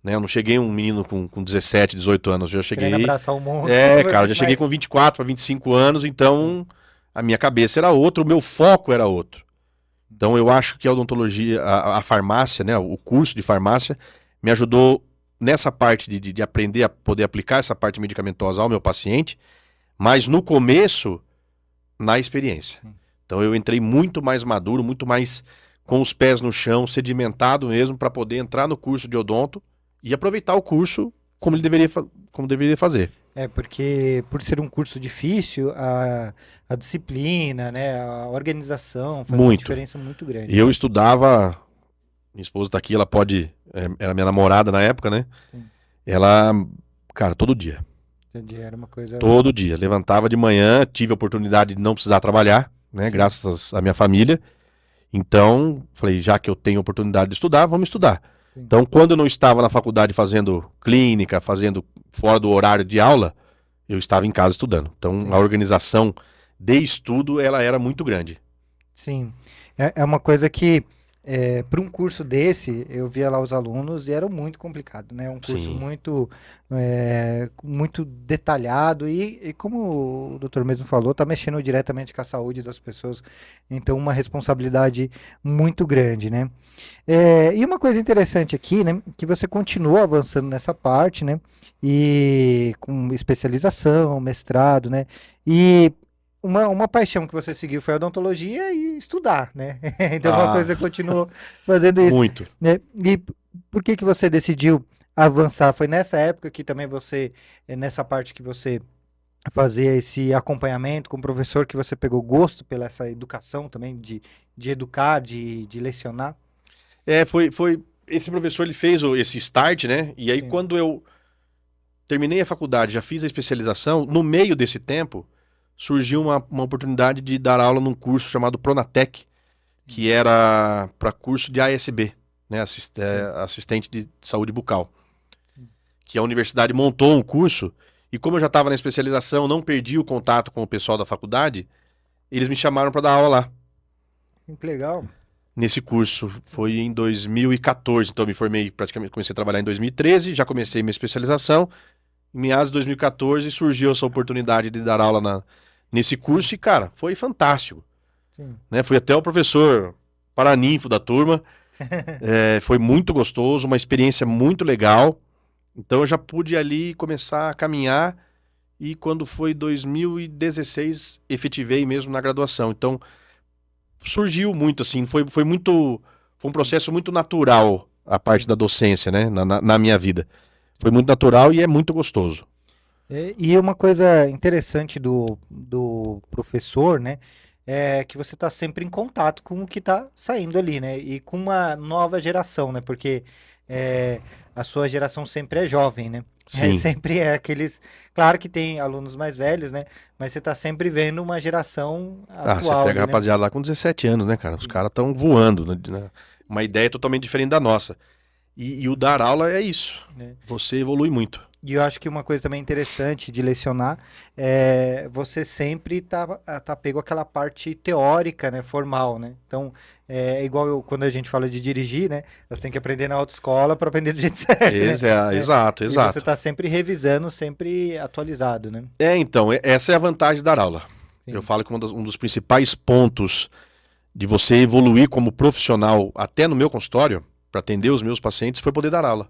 Né? Eu não cheguei um menino com 17, 18 anos. Eu já cheguei... Querendo abraçar o mundo. Cara, eu já cheguei com 24 para 25 anos, então a minha cabeça era outra, o meu foco era outro. Então eu acho que a odontologia, a farmácia, né? O curso de farmácia, me ajudou nessa parte de aprender a poder aplicar essa parte medicamentosa ao meu paciente, mas no começo, na experiência. Então eu entrei muito mais maduro, muito mais com os pés no chão, sedimentado mesmo, para poder entrar no curso de odonto e aproveitar o curso como ele deveria fazer. Porque por ser um curso difícil, a disciplina, né, a organização faz uma diferença muito grande. Eu estudava, minha esposa está aqui, ela era minha namorada na época, né? Sim. Ela, cara, todo dia. Era uma coisa... Todo dia, levantava de manhã, tive a oportunidade de não precisar trabalhar, né, graças à minha família. Então, falei, já que eu tenho oportunidade de estudar, vamos estudar. Sim. Então, quando eu não estava na faculdade fazendo clínica, fazendo fora do horário de aula, eu estava em casa estudando. Então, a organização de estudo, ela era muito grande. Sim. É uma coisa que para um curso desse, eu via lá os alunos e era muito complicado, né? Um curso Sim. muito detalhado e como o doutor mesmo falou, tá mexendo diretamente com a saúde das pessoas, então uma responsabilidade muito grande, né? E uma coisa interessante aqui, né, que você continua avançando nessa parte, né, e com especialização, mestrado, né, e uma paixão que você seguiu foi a odontologia e estudar, né? Então uma Ah, coisa você continuou fazendo isso, muito. né? E por que que você decidiu avançar? Foi nessa época que também você, nessa parte que você fazia esse acompanhamento com o professor, que você pegou gosto pela essa educação também, de educar, de lecionar? Foi. Esse professor ele fez esse start, né? E aí, Sim, quando eu terminei a faculdade, já fiz a especialização, no meio desse tempo, surgiu uma oportunidade de dar aula num curso chamado Pronatec, sim, que era para curso de ASB, né? sim, Assistente de saúde bucal. sim. Que a universidade montou um curso, e como eu já estava na especialização, não perdi o contato com o pessoal da faculdade, eles me chamaram para dar aula lá. Que legal. Nesse curso foi em 2014, então eu me formei praticamente, comecei a trabalhar em 2013, já comecei minha especialização. Em meados de 2014 surgiu essa oportunidade de dar aula nesse Sim, curso e, cara, foi fantástico, sim. né? Fui até o professor paraninfo da turma, foi muito gostoso, uma experiência muito legal. Então eu já pude ali começar a caminhar e quando foi 2016 efetivei mesmo na graduação. Então surgiu muito assim, foi um processo muito natural a parte Sim. da docência, né, na minha vida. Foi muito natural e é muito gostoso. E uma coisa interessante do professor, né, é que você está sempre em contato com o que está saindo ali, né, e com uma nova geração, né, porque é, a sua geração sempre é jovem, né, Sim. sempre é aqueles, claro que tem alunos mais velhos, né, mas você está sempre vendo uma geração Ah, você atual pega a ali, né. rapaziada lá com 17 anos, né, cara? Os Sim, caras estão voando, né? Uma ideia totalmente diferente da nossa. E o dar aula é isso. né. Você evolui muito. E eu acho que uma coisa também interessante de lecionar é você sempre tá pego aquela parte teórica, né, formal, né? Então, é igual quando a gente fala de dirigir, né? Você tem que aprender na autoescola para aprender do jeito certo, né? É, Exato, e você exato. tá sempre revisando, sempre atualizado, né? Então, essa é a vantagem de dar aula. Eu Sim, falo que um dos principais pontos de você evoluir como profissional, até no meu consultório, para atender os meus pacientes, foi poder dar aula.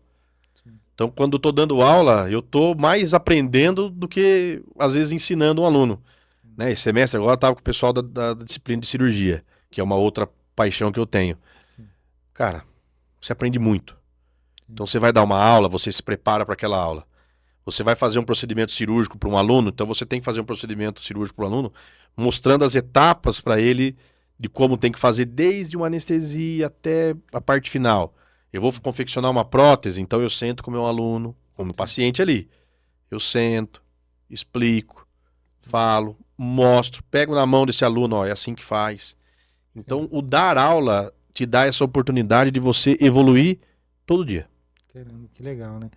sim, Então, quando eu estou dando aula, eu estou mais aprendendo do que, às vezes, ensinando um aluno. Né? Esse semestre agora eu estava com o pessoal da disciplina de cirurgia, que é uma outra paixão que eu tenho. sim, Cara, você aprende muito. sim, Então, você vai dar uma aula, você se prepara para aquela aula. Você vai fazer um procedimento cirúrgico para um aluno, então você tem que fazer um procedimento cirúrgico para o aluno, mostrando as etapas para ele de como tem que fazer, desde uma anestesia até a parte final. Eu vou confeccionar uma prótese, então eu sento com o meu aluno, com o meu sim, paciente ali. Eu sento, explico, falo, mostro, pego na mão desse aluno, ó, é assim que faz. sim. Então, o dar aula te dá essa oportunidade de você evoluir todo dia. Caramba, que legal, né?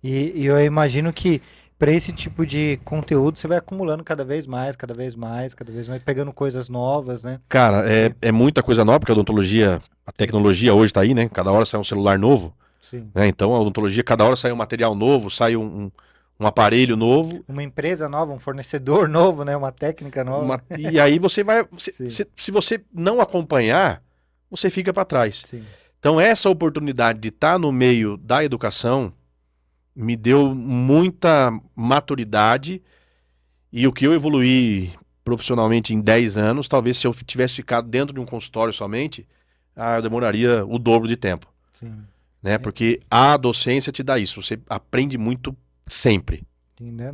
E eu imagino que para esse tipo de conteúdo você vai acumulando cada vez mais, cada vez mais, cada vez mais, pegando coisas novas, né? Cara, E- é muita coisa nova, porque a odontologia, a sim, tecnologia hoje tá aí, né? Cada hora sai um celular novo, sim. né? Então a odontologia, cada hora sai um material novo, sai um aparelho novo. Uma empresa nova, um fornecedor novo, né? Uma técnica nova. E aí você vai. Sim, Se você não acompanhar, você fica para trás. sim, Então, essa oportunidade de estar no meio da educação me deu muita maturidade e o que eu evoluí profissionalmente em 10 anos, talvez se eu tivesse ficado dentro de um consultório somente, eu demoraria o dobro de tempo, sim. né? É, Porque a docência te dá isso, você aprende muito sempre. sim, né?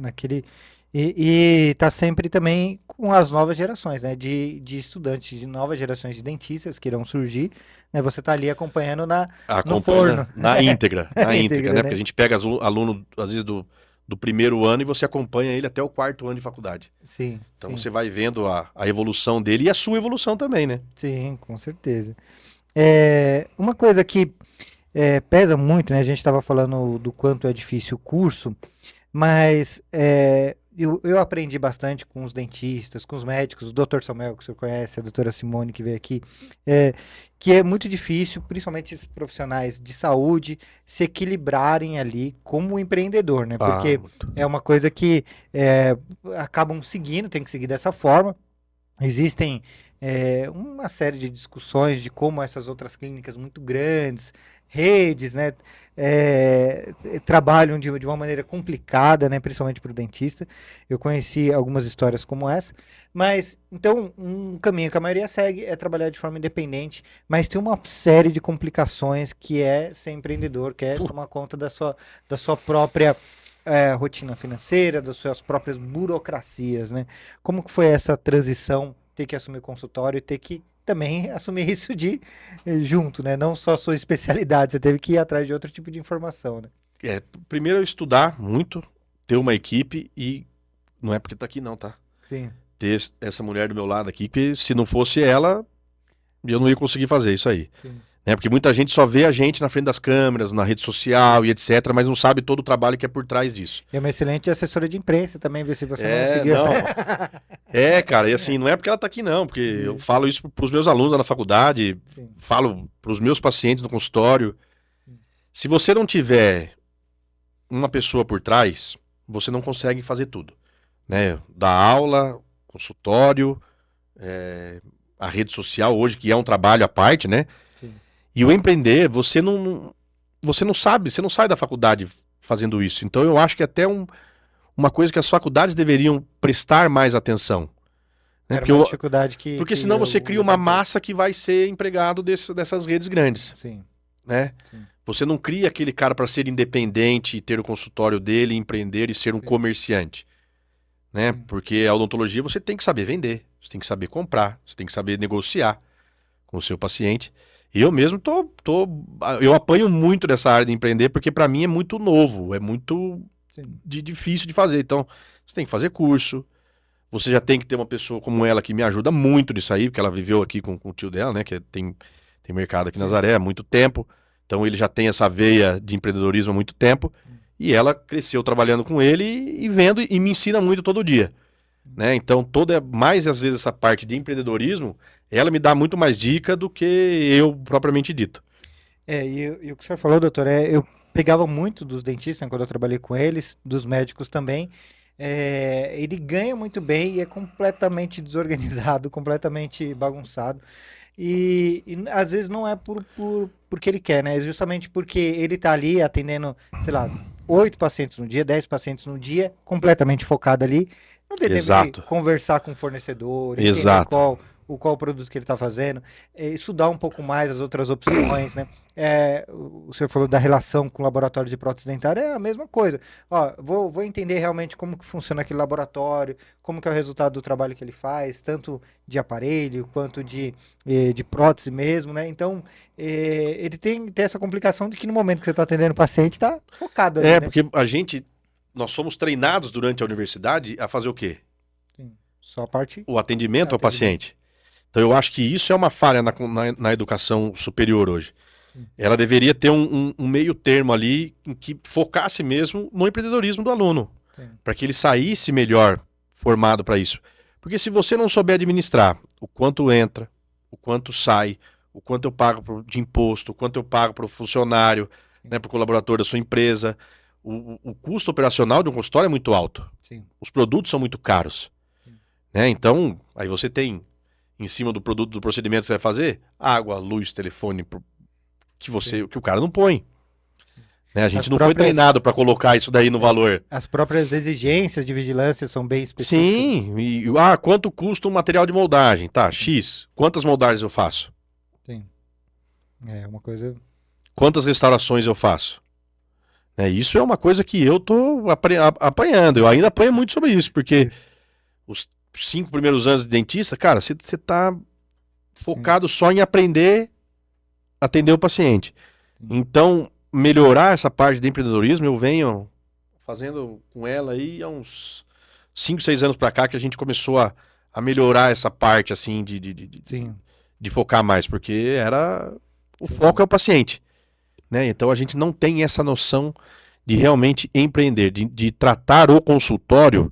E tá sempre também com as novas gerações, né? De estudantes, de novas gerações de dentistas que irão surgir, né? Você tá ali acompanhando no Acompanha forno. na íntegra, Íntegra, né? Porque né? a gente pega aluno, às vezes, do primeiro ano e você acompanha ele até o quarto ano de faculdade. Sim, Então sim. você vai vendo a evolução dele e a sua evolução também, né? Sim, com certeza. Uma coisa que pesa muito, né? A gente estava falando do quanto é difícil o curso, mas eu aprendi bastante com os dentistas, com os médicos, o Dr. Samuel, que o senhor conhece, a doutora Simone, que veio aqui, que é muito difícil, principalmente os profissionais de saúde, se equilibrarem ali como empreendedor, né? Porque é uma coisa que acabam seguindo, tem que seguir dessa forma. Existem uma série de discussões de como essas outras clínicas muito grandes, redes, né, trabalham de uma maneira complicada, né, principalmente para o dentista. Eu conheci algumas histórias como essa, mas então um caminho que a maioria segue é trabalhar de forma independente, mas tem uma série de complicações que é ser empreendedor, que é tomar conta da sua própria rotina financeira, das suas próprias burocracias, né? Como que foi essa transição, ter que assumir o consultório e ter que também assumir isso junto, né? Não só a sua especialidade, você teve que ir atrás de outro tipo de informação, né? Primeiro estudar muito, ter uma equipe e não é porque tá aqui não, tá? Sim. Ter essa mulher do meu lado aqui, que se não fosse ela, eu não ia conseguir fazer isso aí. Sim. Porque muita gente só vê a gente na frente das câmeras, na rede social e etc, mas não sabe todo o trabalho que é por trás disso. E é uma excelente assessora de imprensa também, ver se você não seguiu essa... cara, e assim, não é porque ela tá aqui não, porque eu falo isso pros meus alunos lá na faculdade, falo pros meus pacientes no consultório. Se você não tiver uma pessoa por trás, você não consegue fazer tudo, né? Dar aula, consultório, a rede social hoje, que é um trabalho à parte, né? Sim. E o empreender, você não sabe, você não sai da faculdade fazendo isso. Então eu acho que é até uma coisa que as faculdades deveriam prestar mais atenção. Né? Era uma dificuldade porque senão você cria uma massa que vai ser empregado dessas redes grandes. Sim. Né? Sim. Você não cria aquele cara para ser independente, ter o consultório dele, empreender e ser um comerciante. Né? Porque a odontologia você tem que saber vender, você tem que saber comprar, você tem que saber negociar com o seu paciente. E eu mesmo eu apanho muito nessa área de empreender, porque para mim é muito novo, é muito difícil de fazer. Então, você tem que fazer curso, você já tem que ter uma pessoa como ela que me ajuda muito nisso aí, porque ela viveu aqui com o tio dela, né, que tem mercado aqui em Nazaré há muito tempo, então ele já tem essa veia de empreendedorismo há muito tempo, e ela cresceu trabalhando com ele e vendo e me ensina muito todo dia. Né? Então, mais às vezes essa parte de empreendedorismo, ela me dá muito mais dica do que eu propriamente dito. E o que o senhor falou, doutor, eu pegava muito dos dentistas, né, quando eu trabalhei com eles, dos médicos também. Ele ganha muito bem e é completamente desorganizado, completamente bagunçado. E às vezes não é porque ele quer, né? É justamente porque ele tá ali atendendo, sei lá, 8 pacientes no dia, 10 pacientes no dia, completamente focado ali. Não tem tempo de conversar com o fornecedor, entender qual produto que ele está fazendo, estudar um pouco mais as outras opções, né? O senhor falou da relação com o laboratório de prótese dentária, é a mesma coisa. Ó, vou entender realmente como que funciona aquele laboratório, como que é o resultado do trabalho que ele faz, tanto de aparelho quanto de prótese mesmo, né? Então, ele tem essa complicação de que no momento que você está atendendo o paciente, está focado ali, né? Porque nós somos treinados durante a universidade a fazer o quê? Sim. Só a parte... O atendimento ao paciente. Então eu acho que isso é uma falha na educação superior hoje. Ela deveria ter um meio termo ali em que focasse mesmo no empreendedorismo do aluno. Para que ele saísse melhor formado para isso. Porque se você não souber administrar o quanto entra, o quanto sai, o quanto eu pago de imposto, o quanto eu pago para o funcionário, né, para o colaborador da sua empresa, o custo operacional de um consultório é muito alto. Sim. Os produtos são muito caros. Né? Então, aí você tem, em cima do produto, do procedimento que você vai fazer, água, luz, telefone, que o cara não põe. Né? A gente não foi treinado para colocar isso daí no valor. As próprias exigências de vigilância são bem específicas. Sim, quanto custa um material de moldagem? Tá, X. Quantas moldagens eu faço? Sim. É uma coisa... Quantas restaurações eu faço? Isso é uma coisa que eu tô apanhando. Eu ainda apanho muito sobre isso, porque os 5 primeiros anos de dentista, cara, você tá focado só em aprender a atender o paciente. Então, melhorar essa parte de empreendedorismo, eu venho fazendo com ela aí há uns 5, 6 anos pra cá que a gente começou a melhorar essa parte, assim, de focar mais, porque o foco é o paciente. Né? Então, a gente não tem essa noção de realmente empreender, de tratar o consultório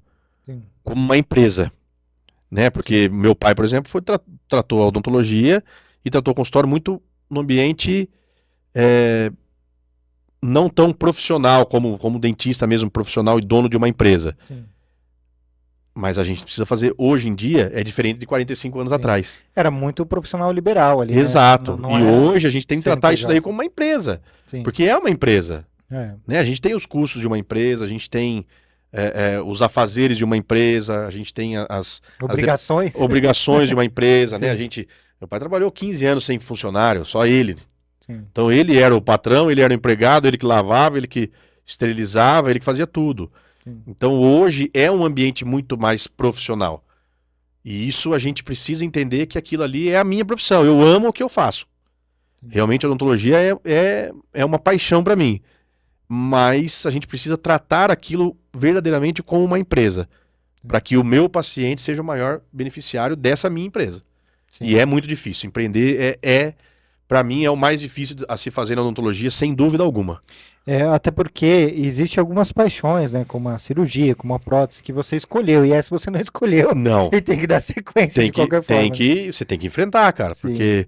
como uma empresa, né? Porque meu pai, por exemplo, tratou a odontologia e tratou o consultório muito no ambiente não tão profissional como dentista mesmo, profissional e dono de uma empresa. Sim. Mas a gente precisa fazer hoje em dia, é diferente de 45 anos atrás. Era muito profissional liberal ali, Exato. né? Não E hoje a gente tem que tratar CNPJ. isso daí como uma empresa. Sim. Porque é uma empresa. É. Né? A gente tem os custos de uma empresa, a gente tem os afazeres de uma empresa, a gente tem as obrigações de uma empresa. Né? Meu pai trabalhou 15 anos sem funcionário, só ele. Sim. Então ele era o patrão, ele era o empregado, ele que lavava, ele que esterilizava, ele que fazia tudo. Sim. Então hoje é um ambiente muito mais profissional. E isso a gente precisa entender que aquilo ali é a minha profissão. Eu amo o que eu faço. Sim. Realmente a odontologia é uma paixão para mim. Mas a gente precisa tratar aquilo verdadeiramente como uma empresa. Para que o meu paciente seja o maior beneficiário dessa minha empresa. Sim. E é muito difícil. Empreender para mim, é o mais difícil a se fazer na odontologia, sem dúvida alguma. Até porque existem algumas paixões, né? Como a cirurgia, como a prótese, que você escolheu. E essa você não escolheu. Não. E tem que dar sequência de qualquer forma. Você tem que enfrentar, cara. Sim. Porque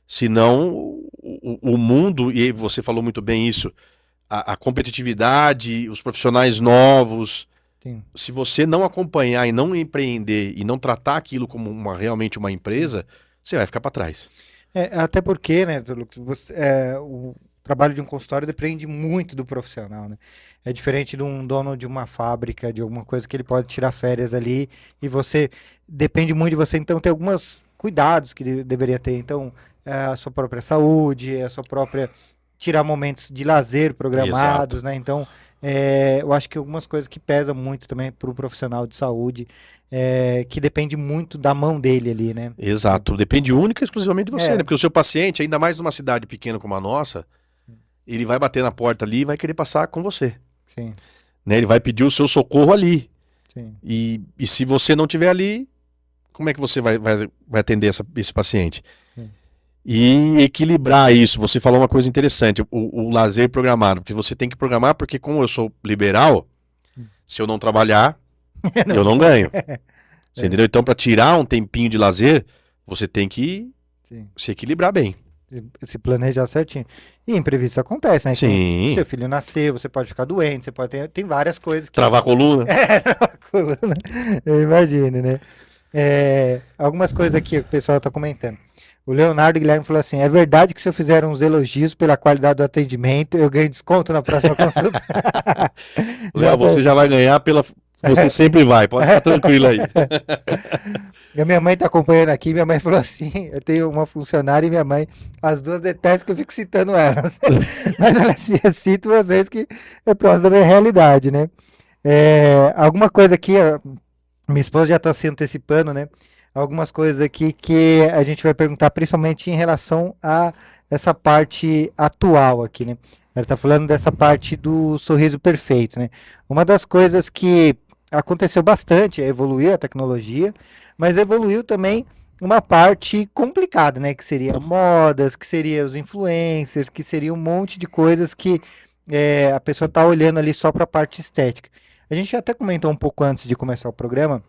senão o mundo, e você falou muito bem isso, a competitividade, os profissionais novos, Sim. se você não acompanhar e não empreender e não tratar aquilo como realmente uma empresa, você vai ficar para trás. Até porque, né, o trabalho de um consultório depende muito do profissional, né? É diferente de um dono de uma fábrica, de alguma coisa que ele pode tirar férias ali, e você depende muito de você, então tem alguns cuidados que deveria ter. Então, a sua própria saúde, a sua própria tirar momentos de lazer programados, Exato. né? Então, eu acho que algumas coisas que pesam muito também para o profissional de saúde, que depende muito da mão dele ali, né? Exato, depende única e exclusivamente de você, né? Porque o seu paciente, ainda mais numa cidade pequena como a nossa, ele vai bater na porta ali e vai querer passar com você. Sim. Né? Ele vai pedir o seu socorro ali. Sim. E se você não estiver ali, como é que você vai atender esse paciente? Sim. E equilibrar isso. Você falou uma coisa interessante, o lazer programado. Porque você tem que programar, porque como eu sou liberal, se eu não trabalhar, eu não ganho. Você entendeu? Então, para tirar um tempinho de lazer, você tem que se equilibrar bem. Se planejar certinho. E imprevisto acontece, né? Sim. Então, seu filho nascer, você pode ficar doente, você pode ter. Tem várias coisas que. Travar a coluna. Travar a coluna. Eu imagino, né? Algumas coisas aqui que o pessoal está comentando. O Leonardo Guilherme falou assim: é verdade que se eu fizer uns elogios pela qualidade do atendimento, eu ganho desconto na próxima consulta? Você já vai ganhar pela. Você sempre vai, pode ficar tranquilo aí. A minha mãe tá acompanhando aqui, minha mãe falou assim, eu tenho uma funcionária e minha mãe, as duas detestam que eu fico citando elas. Mas ela cito vocês que é próximo da minha realidade, né? Alguma coisa aqui, minha esposa já tá se antecipando, né? Algumas coisas aqui que a gente vai perguntar, principalmente em relação a essa parte atual aqui, né? Ela tá falando dessa parte do sorriso perfeito, né? Uma das coisas que aconteceu bastante, evoluiu a tecnologia, mas evoluiu também uma parte complicada, né? Que seria modas, que seria os influencers, que seria um monte de coisas que a pessoa tá olhando ali só para a parte estética. A gente até comentou um pouco antes de começar o programa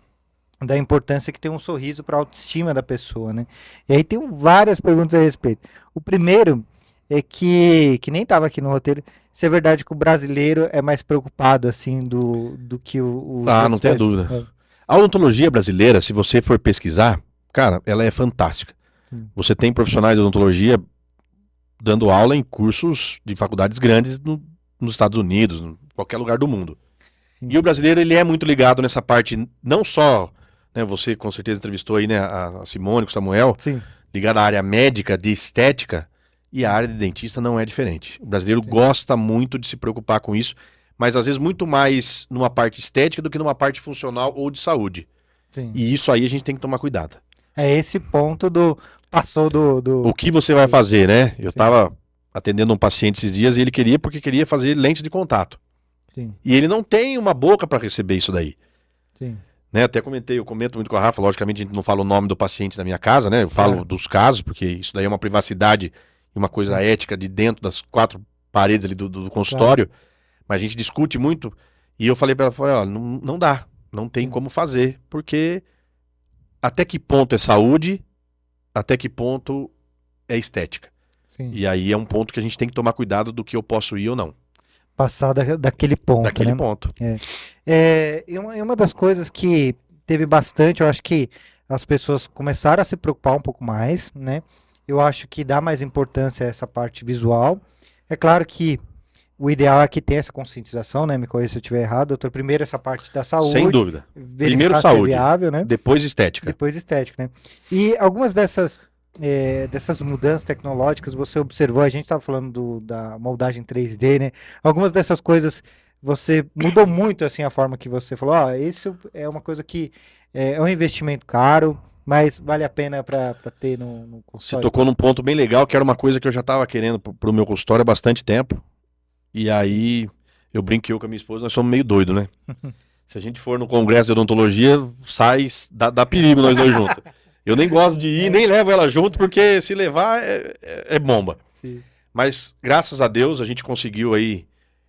da importância que tem um sorriso para a autoestima da pessoa, né? E aí tem várias perguntas a respeito. O primeiro é que nem estava aqui no roteiro, se é verdade que o brasileiro é mais preocupado assim do que o não tenho dúvida. A odontologia brasileira, se você for pesquisar, cara, ela é fantástica. Sim. Você tem profissionais de odontologia dando aula em cursos de faculdades grandes nos Estados Unidos, em qualquer lugar do mundo. Sim. E o brasileiro, ele é muito ligado nessa parte, não só, né, você com certeza entrevistou aí, né, a Simone, o Samuel, Sim. ligado à área médica, de estética, e a área de dentista não é diferente. O brasileiro gosta muito de se preocupar com isso, mas às vezes muito mais numa parte estética do que numa parte funcional ou de saúde. Sim. E isso aí a gente tem que tomar cuidado. É esse ponto passou do... O que você vai fazer, né? Eu estava atendendo um paciente esses dias e ele queria fazer lentes de contato. Sim. E ele não tem uma boca para receber isso daí. Sim. Né? Até eu comento muito com a Rafa, logicamente a gente não fala o nome do paciente na minha casa, né? Eu falo dos casos, porque isso daí é uma privacidade e uma coisa ética de dentro das quatro paredes ali do consultório. Mas a gente discute muito. E eu falei para ela, não dá. Não tem como fazer, porque até que ponto é saúde, até que ponto é estética. Sim. E aí é um ponto que a gente tem que tomar cuidado do que eu posso ir ou não. Passar daquele ponto, Daquele né? ponto. E uma das coisas que teve bastante, eu acho que as pessoas começaram a se preocupar um pouco mais, né? Eu acho que dá mais importância a essa parte visual. É claro que o ideal é que tenha essa conscientização, né? Me corrija se eu estiver errado, doutor. Primeiro essa parte da saúde. Sem dúvida. Primeiro verificar se é saúde, viável, né? depois estética. Depois estética, né? E algumas dessas mudanças tecnológicas você observou, a gente estava falando da moldagem 3D, né? Algumas dessas coisas você mudou muito assim a forma que você falou, isso é uma coisa que é um investimento caro, mas vale a pena para ter no Você consultório. tocou num ponto bem legal, que era uma coisa que eu já estava querendo pro meu consultório há bastante tempo. E aí, eu brinco que eu com a minha esposa, nós somos meio doidos, né? Se a gente for no congresso de odontologia, dá perigo nós dois juntos. Eu nem gosto de ir, nem levo ela junto, porque se levar é bomba. Sim. Mas, graças a Deus, a gente conseguiu aí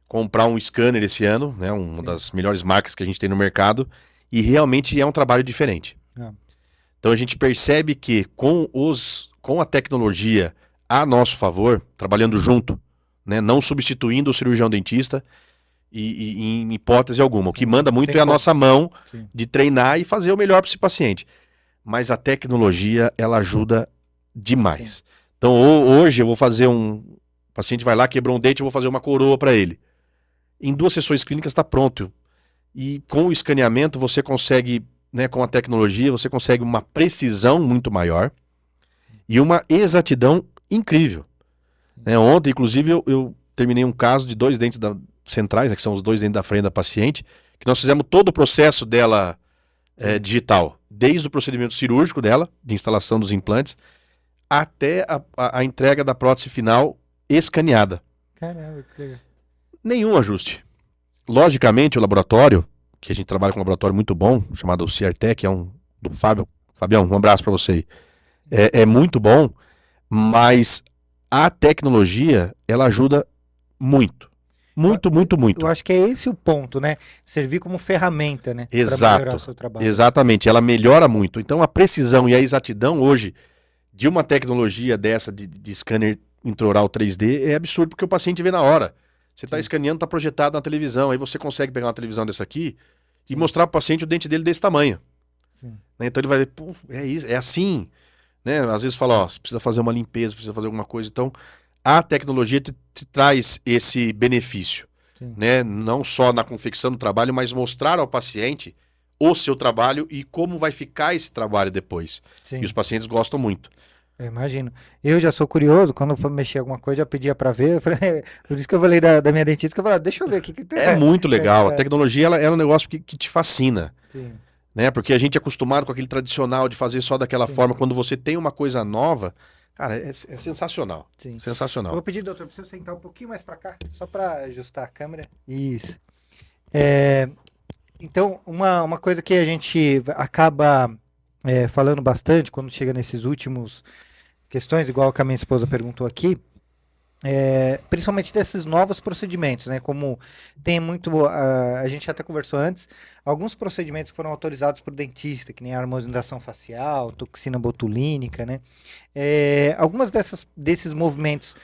comprar um scanner esse ano, né? Uma das melhores marcas que a gente tem no mercado. E realmente é um trabalho diferente. Então a gente percebe que com a tecnologia a nosso favor, trabalhando junto, né? Não substituindo o cirurgião dentista e em hipótese alguma. O que manda muito é a nossa mão de treinar e fazer o melhor para esse paciente. Mas a tecnologia, ela ajuda demais. Sim. Então hoje eu vou fazer o paciente vai lá, quebrou um dente, eu vou fazer uma coroa para ele. Em 2 sessões clínicas está pronto. E com o escaneamento você consegue, né, com a tecnologia, você consegue uma precisão muito maior e uma exatidão incrível. Ontem, inclusive, eu terminei um caso de 2 dentes centrais, né, que são os 2 dentes da frente da paciente, que nós fizemos todo o processo dela digital, desde o procedimento cirúrgico dela, de instalação dos implantes, até a entrega da prótese final escaneada. Caramba, que legal. Nenhum ajuste. Logicamente, o laboratório, que a gente trabalha com um laboratório muito bom, chamado CRTech, do Fábio. Fabião, um abraço para você aí. É muito bom, mas a tecnologia, ela ajuda muito. Muito. Eu acho que é esse o ponto, né? Servir como ferramenta, né? Exato. Para melhorar o seu trabalho. Exatamente, ela melhora muito. Então a precisão e a exatidão hoje de uma tecnologia dessa de scanner intraoral 3D é absurdo, porque o paciente vê na hora. Você está escaneando, está projetado na televisão, aí você consegue pegar uma televisão dessa aqui e mostrar para o paciente o dente dele desse tamanho. Sim. Então ele vai ver, pô, é isso, é assim. Né? Às vezes fala, você precisa fazer uma limpeza, precisa fazer alguma coisa. Então a tecnologia te traz esse benefício. Né? Não só na confecção do trabalho, mas mostrar ao paciente o seu trabalho e como vai ficar esse trabalho depois. Sim. E os pacientes gostam muito. Eu imagino. Eu já sou curioso, quando eu for mexer alguma coisa, já pedia para ver. Por isso que eu falei da minha dentista, que eu falei, deixa eu ver o que tem. É muito legal. A tecnologia ela é um negócio que te fascina. Sim. Né? Porque a gente é acostumado com aquele tradicional de fazer só daquela forma. Quando você tem uma coisa nova, cara, é sensacional. Sim. Sensacional. Eu vou pedir, doutor, para você sentar um pouquinho mais para cá, só para ajustar a câmera. Isso. Então, uma coisa que a gente acaba falando bastante quando chega nesses últimos questões, igual que a minha esposa perguntou aqui, principalmente desses novos procedimentos, né? Como tem muito, a gente até conversou antes, alguns procedimentos que foram autorizados por dentista, que nem a harmonização facial, toxina botulínica, né? Algumas desses movimentos,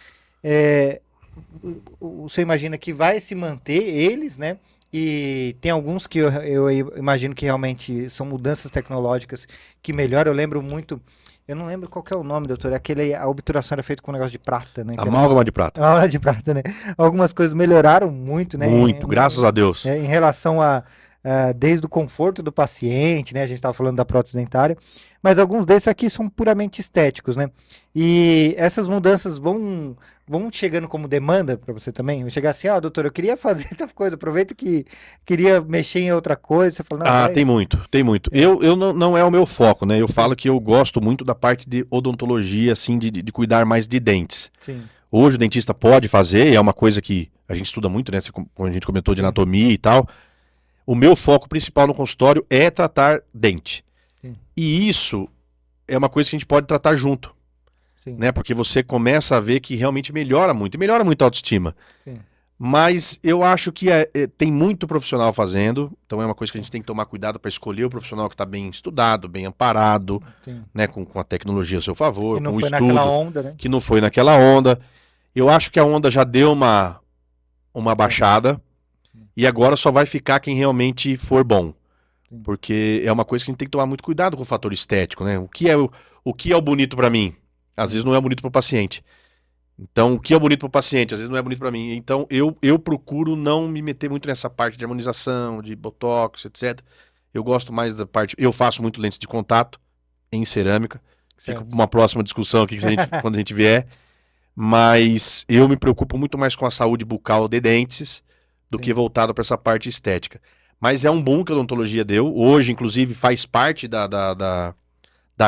o senhor imagina que vai se manter eles, né? E tem alguns que eu imagino que realmente são mudanças tecnológicas que melhoram. Eu lembro muito, eu não lembro qual que é o nome, doutor, a obturação era feita com um negócio de prata, né? Amálgama de prata. Amálgama de prata, né? Algumas coisas melhoraram muito, né? Muito, graças a Deus. Em relação desde o conforto do paciente, né? A gente estava falando da prótese dentária, mas alguns desses aqui são puramente estéticos, né? E essas mudanças vão chegando como demanda para você também? Vai chegar assim, doutor, eu queria fazer tal coisa, aproveita que queria mexer em outra coisa, você fala, não, tem muito. Eu não é o meu foco, né? Eu falo que eu gosto muito da parte de odontologia, assim, de cuidar mais de dentes. Sim. Hoje o dentista pode fazer, é uma coisa que a gente estuda muito, né? Como a gente comentou de anatomia e tal. O meu foco principal no consultório é tratar dente. Sim. E isso é uma coisa que a gente pode tratar junto. Sim. Né? Porque você começa a ver que realmente melhora muito. E melhora muito a autoestima. Sim. Mas eu acho que tem muito profissional fazendo, então é uma coisa que a gente tem que tomar cuidado para escolher o profissional que está bem estudado, bem amparado, Sim. né, com a tecnologia a seu favor, E não com o foi naquela estudo, onda, né? que não foi naquela onda. Eu acho que a onda já deu uma baixada e agora só vai ficar quem realmente for bom. Sim. Porque é uma coisa que a gente tem que tomar muito cuidado com o fator estético, né? O que é o bonito para mim? Às vezes não é bonito para o paciente. Então, o que é bonito para o paciente, às vezes não é bonito para mim. Então, eu procuro não me meter muito nessa parte de harmonização, de botox, etc. Eu gosto mais da parte. Eu faço muito lentes de contato em cerâmica. Fica para uma próxima discussão aqui quando a gente vier. Mas eu me preocupo muito mais com a saúde bucal de dentes do que voltado para essa parte estética. Mas é um boom que a odontologia deu. Hoje, inclusive, faz parte da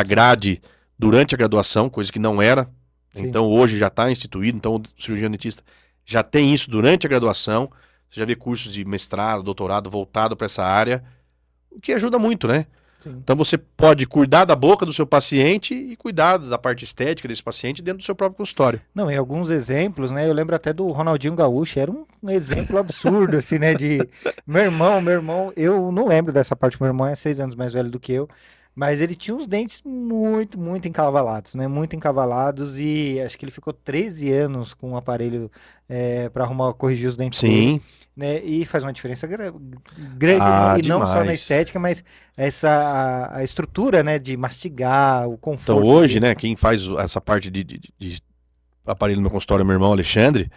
grade durante a graduação, coisa que não era. Sim. Então hoje já está instituído, então o cirurgião dentista já tem isso durante a graduação. Você já vê cursos de mestrado, doutorado voltado para essa área, o que ajuda muito, né? Sim. Então você pode cuidar da boca do seu paciente e cuidar da parte estética desse paciente dentro do seu próprio consultório. Não, e alguns exemplos, né? Eu lembro até do Ronaldinho Gaúcho, era um exemplo absurdo, assim, né? De meu irmão, eu não lembro dessa parte, meu irmão é 6 anos mais velho do que eu. Mas ele tinha uns dentes muito, muito encavalados, né? Muito encavalados e acho que ele ficou 13 anos com um aparelho para corrigir os dentes dele, né? E faz uma diferença grande, e não só na estética, mas a estrutura, né? De mastigar, o conforto. Então hoje, né? Quem faz essa parte de aparelho no meu consultório, meu irmão Alexandre,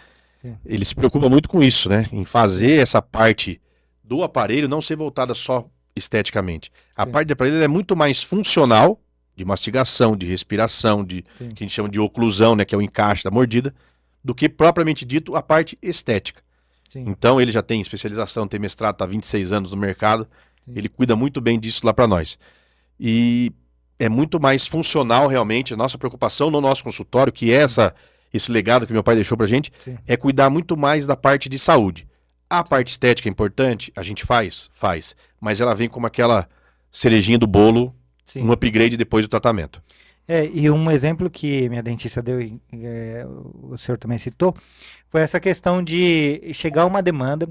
ele se preocupa muito com isso, né? Em fazer essa parte do aparelho não ser voltada só esteticamente. A parte de aparelho é muito mais funcional, de mastigação, de respiração, que a gente chama de oclusão, né, que é o encaixe da mordida, do que propriamente dito a parte estética. Sim. Então ele já tem especialização, tem mestrado, está há 26 anos no mercado, ele cuida muito bem disso lá para nós. E é muito mais funcional realmente, a nossa preocupação no nosso consultório, que é esse legado que meu pai deixou pra gente, é cuidar muito mais da parte de saúde. A parte estética é importante? A gente faz? Faz. Mas ela vem como aquela cerejinha do bolo, um upgrade depois do tratamento. E um exemplo que minha dentista deu, o senhor também citou, foi essa questão de chegar uma demanda.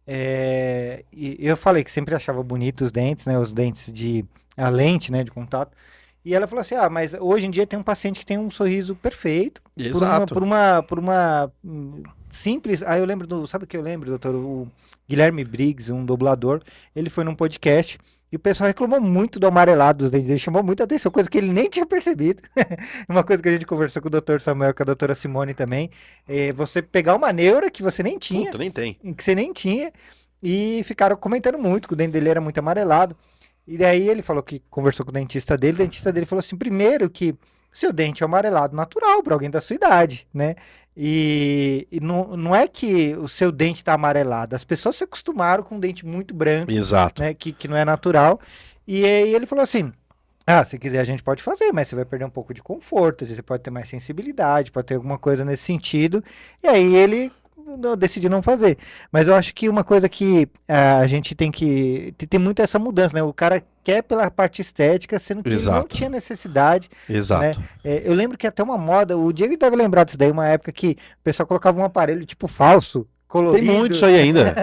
E eu falei que sempre achava bonito os dentes, né? Os dentes a lente, né, de contato. E ela falou assim, mas hoje em dia tem um paciente que tem um sorriso perfeito. Exato. Por uma simples. Eu lembro sabe o que eu lembro, doutor? O Guilherme Briggs, um dublador, ele foi num podcast e o pessoal reclamou muito do amarelado dos dentes, ele chamou muita atenção, coisa que ele nem tinha percebido. Uma coisa que a gente conversou com o doutor Samuel, com a doutora Simone também, você pegar uma neura que você nem tinha. Nem tem. Que você nem tinha, e ficaram comentando muito que o dente dele era muito amarelado. E daí ele falou que conversou com o dentista dele falou assim, primeiro que seu dente é amarelado natural para alguém da sua idade, né? E não é que o seu dente está amarelado, as pessoas se acostumaram com um dente muito branco, exato, né? Que não é natural. E aí ele falou assim, se quiser a gente pode fazer, mas você vai perder um pouco de conforto, você pode ter mais sensibilidade, pode ter alguma coisa nesse sentido. E aí ele decidi não fazer. Mas eu acho que uma coisa que a gente tem que ter muito essa mudança, né? O cara quer pela parte estética, sendo que ele não tinha necessidade. Exato. Né? Eu lembro que até uma moda, o Diego deve lembrar disso daí, uma época que o pessoal colocava um aparelho tipo falso, colorido. Tem muito isso aí ainda.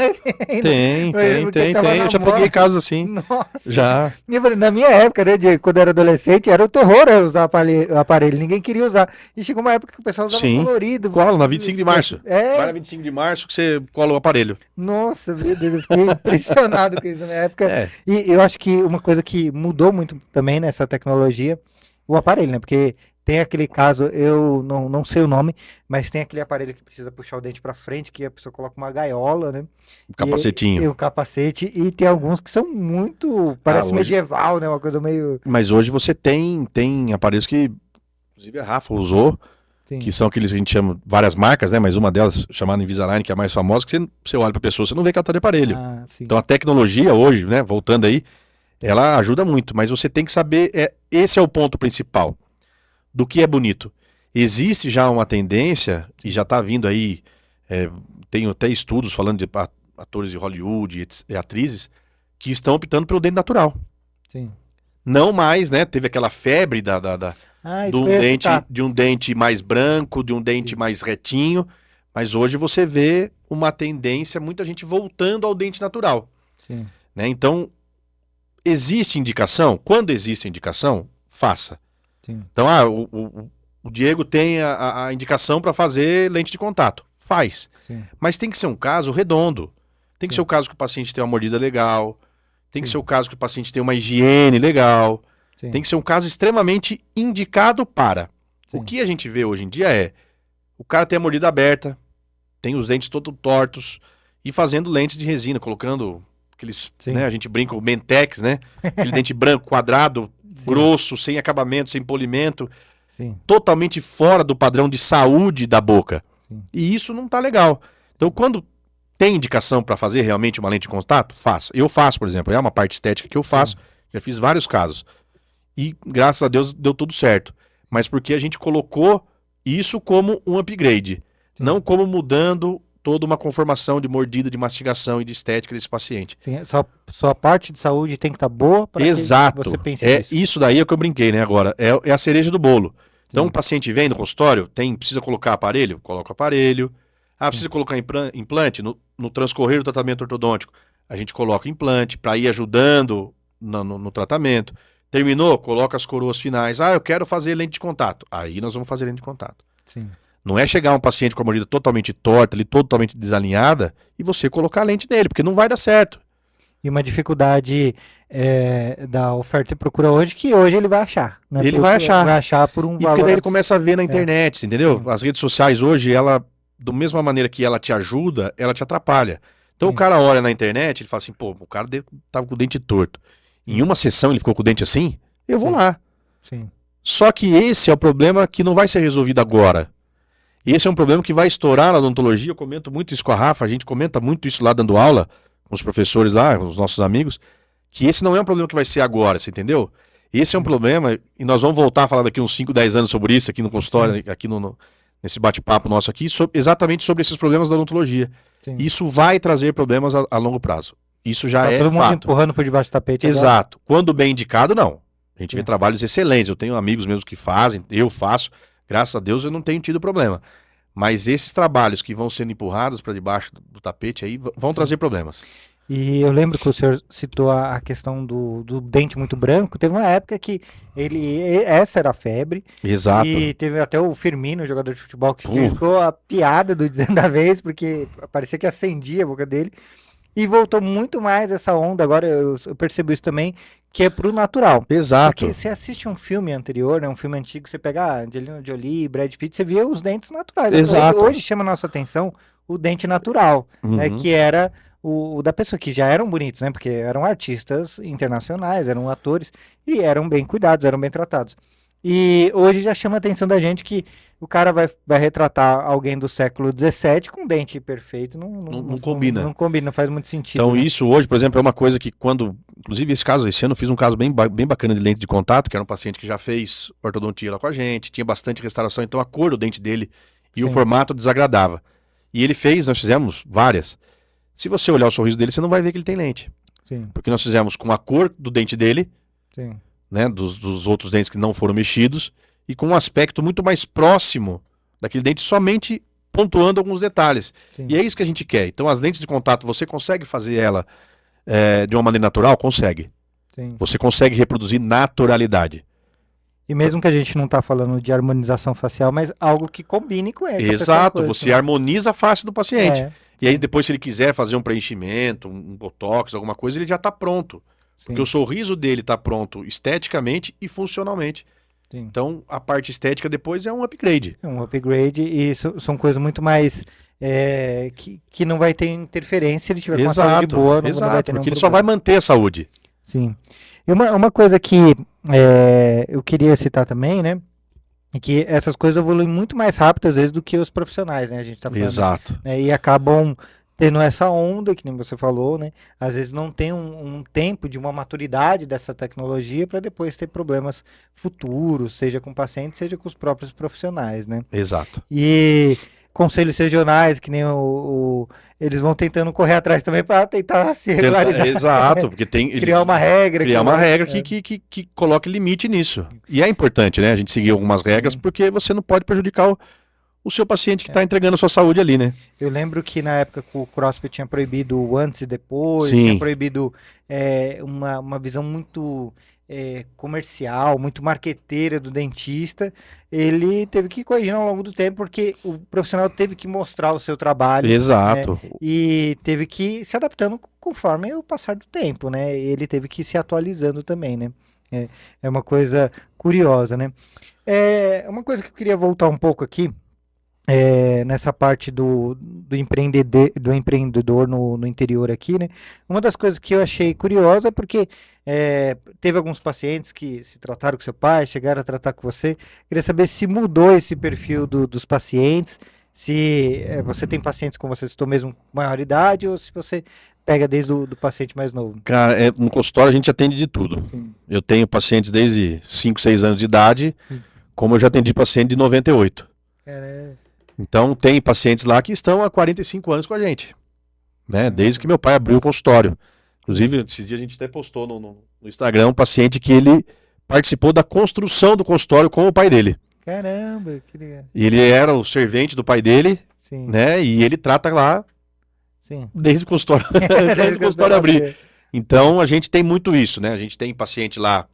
tem. Eu já peguei casos assim. Nossa. Já. Na minha época, né, quando eu era adolescente, era o terror usar aparelho. Ninguém queria usar. E chegou uma época que o pessoal usava colorido. Cola na 25 de março. Vai na 25 de março que você cola o aparelho. Nossa, meu Deus, eu fiquei impressionado com isso na minha época. E eu acho que uma coisa que mudou muito também nessa tecnologia, o aparelho, né? Porque tem aquele caso, eu não sei o nome, mas tem aquele aparelho que precisa puxar o dente para frente, que a pessoa coloca uma gaiola, né? O capacetinho. O capacete, e tem alguns que são muito, parece medieval, né? Uma coisa meio... Mas hoje você tem aparelhos que, inclusive a Rafa usou, que são aqueles que a gente chama, várias marcas, né? Mas uma delas, chamada Invisalign, que é a mais famosa, que você olha pra pessoa, você não vê que ela tá de aparelho. Então a tecnologia hoje, né? Voltando aí, ela ajuda muito, mas você tem que saber, esse é o ponto principal. Do que é bonito. Existe já uma tendência, e já está vindo aí, tem até estudos falando de atores de Hollywood e atrizes, que estão optando pelo dente natural. Sim. Não mais, né? Teve aquela febre de um dente mais branco, de um dente mais retinho, mas hoje você vê uma tendência, muita gente voltando ao dente natural. Sim. Né? Então, existe indicação? Quando existe indicação, faça. Sim. Então, o Diego tem a indicação para fazer lente de contato. Faz. Sim. Mas tem que ser um caso redondo. Tem que Sim. ser o caso que o paciente tem uma mordida legal. Tem que Sim. ser o caso que o paciente tem uma higiene legal. Sim. Tem que ser um caso extremamente indicado para. Sim. O que a gente vê hoje em dia é o cara tem a mordida aberta, tem os dentes todos tortos e fazendo lentes de resina, colocando aqueles, Sim. né, a gente brinca, o Mentex, né? Aquele dente branco, quadrado, Sim. grosso, sem acabamento, sem polimento, Sim. totalmente fora do padrão de saúde da boca. Sim. E isso não tá legal. Então, quando tem indicação para fazer realmente uma lente de contato, faça. Eu faço, por exemplo, é uma parte estética que eu faço, já fiz vários casos. E, graças a Deus, deu tudo certo. Mas porque a gente colocou isso como um upgrade, não como mudando toda uma conformação de mordida, de mastigação e de estética desse paciente. Sim. Sua parte de saúde tem que estar boa para que você pense nisso. Isso daí é o que eu brinquei, né? Agora, é a cereja do bolo. Então, o paciente vem no consultório, precisa colocar aparelho? Coloca o aparelho. Precisa colocar implante? No transcorrer do tratamento ortodôntico, a gente coloca implante para ir ajudando no tratamento. Terminou? Coloca as coroas finais. Eu quero fazer lente de contato. Aí nós vamos fazer lente de contato. Sim. Não é chegar um paciente com a mordida totalmente torta, ali, totalmente desalinhada, e você colocar a lente nele, porque não vai dar certo. E uma dificuldade da oferta e procura hoje, que hoje ele vai achar. Né? Ele vai achar. Vai achar por um E valor. porque daí ele começa a ver na internet, entendeu? As redes sociais hoje, da mesma maneira que ela te ajuda, ela te atrapalha. Então o cara olha na internet, ele fala assim, pô, o cara tava com o dente torto. Em uma sessão ele ficou com o dente assim, eu vou lá. Sim. Só que esse é o problema que não vai ser resolvido agora. Esse é um problema que vai estourar na odontologia. Eu comento muito isso com a Rafa, a gente comenta muito isso lá dando aula com os professores lá, com os nossos amigos, que esse não é um problema que vai ser agora, você entendeu? Esse é um problema, e nós vamos voltar a falar daqui uns 5, 10 anos sobre isso aqui no consultório, aqui nesse bate-papo nosso aqui, exatamente sobre esses problemas da odontologia. Sim. Isso vai trazer problemas a longo prazo. Isso já é todo mundo fato. Empurrando por debaixo do tapete. Exato. Agora. Quando bem indicado, não. A gente vê trabalhos excelentes. Eu tenho amigos mesmo que fazem, eu faço. Graças a Deus eu não tenho tido problema. Mas esses trabalhos que vão sendo empurrados para debaixo do tapete aí vão trazer problemas. E eu lembro que o senhor citou a questão do dente muito branco. Teve uma época que essa era a febre. Exato. E teve até o Firmino, jogador de futebol, que ficou a piada da vez, porque parecia que acendia a boca dele. E voltou muito mais essa onda, agora eu percebo isso também, que é pro natural. Exato. Porque você assiste um filme anterior, né, um filme antigo, você pega Angelina Jolie, Brad Pitt, você via os dentes naturais. Exato. Hoje chama a nossa atenção o dente natural, né, que era o da pessoa, que já eram bonitos, né, porque eram artistas internacionais, eram atores, e eram bem cuidados, eram bem tratados. E hoje já chama a atenção da gente que o cara vai retratar alguém do século XVII com dente perfeito. Não combina. Não combina, não faz muito sentido. Então, né? Isso hoje, por exemplo, é uma coisa que quando... Inclusive, esse ano eu fiz um caso bem bacana de lente de contato, que era um paciente que já fez ortodontia lá com a gente, tinha bastante restauração, então a cor do dente dele e o formato desagradava. E nós fizemos várias. Se você olhar o sorriso dele, você não vai ver que ele tem lente. Sim. Porque nós fizemos com a cor do dente dele, Sim. né, dos outros dentes que não foram mexidos, e com um aspecto muito mais próximo daquele dente, somente pontuando alguns detalhes. Sim. E é isso que a gente quer. Então as lentes de contato, você consegue fazer ela de uma maneira natural? Consegue. Sim. Você consegue reproduzir naturalidade. E mesmo que a gente não tá falando de harmonização facial, mas algo que combine com ele. Exato, você harmoniza a face do paciente. E aí sim. depois, se ele quiser fazer um preenchimento, um botox, alguma coisa, ele já está pronto. Sim. Porque o sorriso dele está pronto esteticamente e funcionalmente. Sim. Então, a parte estética depois é um upgrade. É um upgrade, e são coisas muito mais que não vai ter interferência se ele tiver com uma saúde boa. Não vai ter porque ele só vai manter a saúde. Sim. E uma coisa que eu queria citar também, né? É que essas coisas evoluem muito mais rápido, às vezes, do que os profissionais, né? A gente tá falando. Exato. Né, e acabam tendo essa onda, que nem você falou, né? Às vezes não tem um tempo de uma maturidade dessa tecnologia para depois ter problemas futuros, seja com o paciente, seja com os próprios profissionais, né? Exato. E conselhos regionais, que nem eles vão tentando correr atrás também para tentar se regularizar. Exato, porque tem... Criar uma regra. Criar uma regra que coloque limite nisso. E é importante, né, a gente seguir algumas regras, porque você não pode prejudicar o seu paciente que está entregando a sua saúde ali, né? Eu lembro que na época que o CrossFit tinha proibido o antes e depois, Sim. tinha proibido uma visão muito comercial, muito marqueteira do dentista. Ele teve que ir corrigindo ao longo do tempo, porque o profissional teve que mostrar o seu trabalho, né? Exato. E teve que ir se adaptando conforme o passar do tempo, né? Ele teve que ir se atualizando também, né? É uma coisa curiosa, né? Uma coisa que eu queria voltar um pouco aqui, nessa parte do empreendedor no interior aqui, né? Uma das coisas que eu achei curiosa é porque teve alguns pacientes que se trataram com seu pai, chegaram a tratar com você. Queria saber se mudou esse perfil dos pacientes, se você tem pacientes com você citou mesmo com maior idade, ou se você pega desde o do paciente mais novo. Cara, no consultório a gente atende de tudo. Sim. Eu tenho pacientes desde 5, 6 anos de idade, como eu já atendi paciente de 98. Caramba. Então tem pacientes lá que estão há 45 anos com a gente, né? Desde que meu pai abriu o consultório. Inclusive, esses dias a gente até postou no Instagram um paciente que ele participou da construção do consultório com o pai dele. Caramba, que legal. E ele era o servente do pai dele, Sim. né? E ele trata lá Sim. desde o consultório, desde o consultório abrir. Então a gente tem muito isso, né? A gente tem paciente lá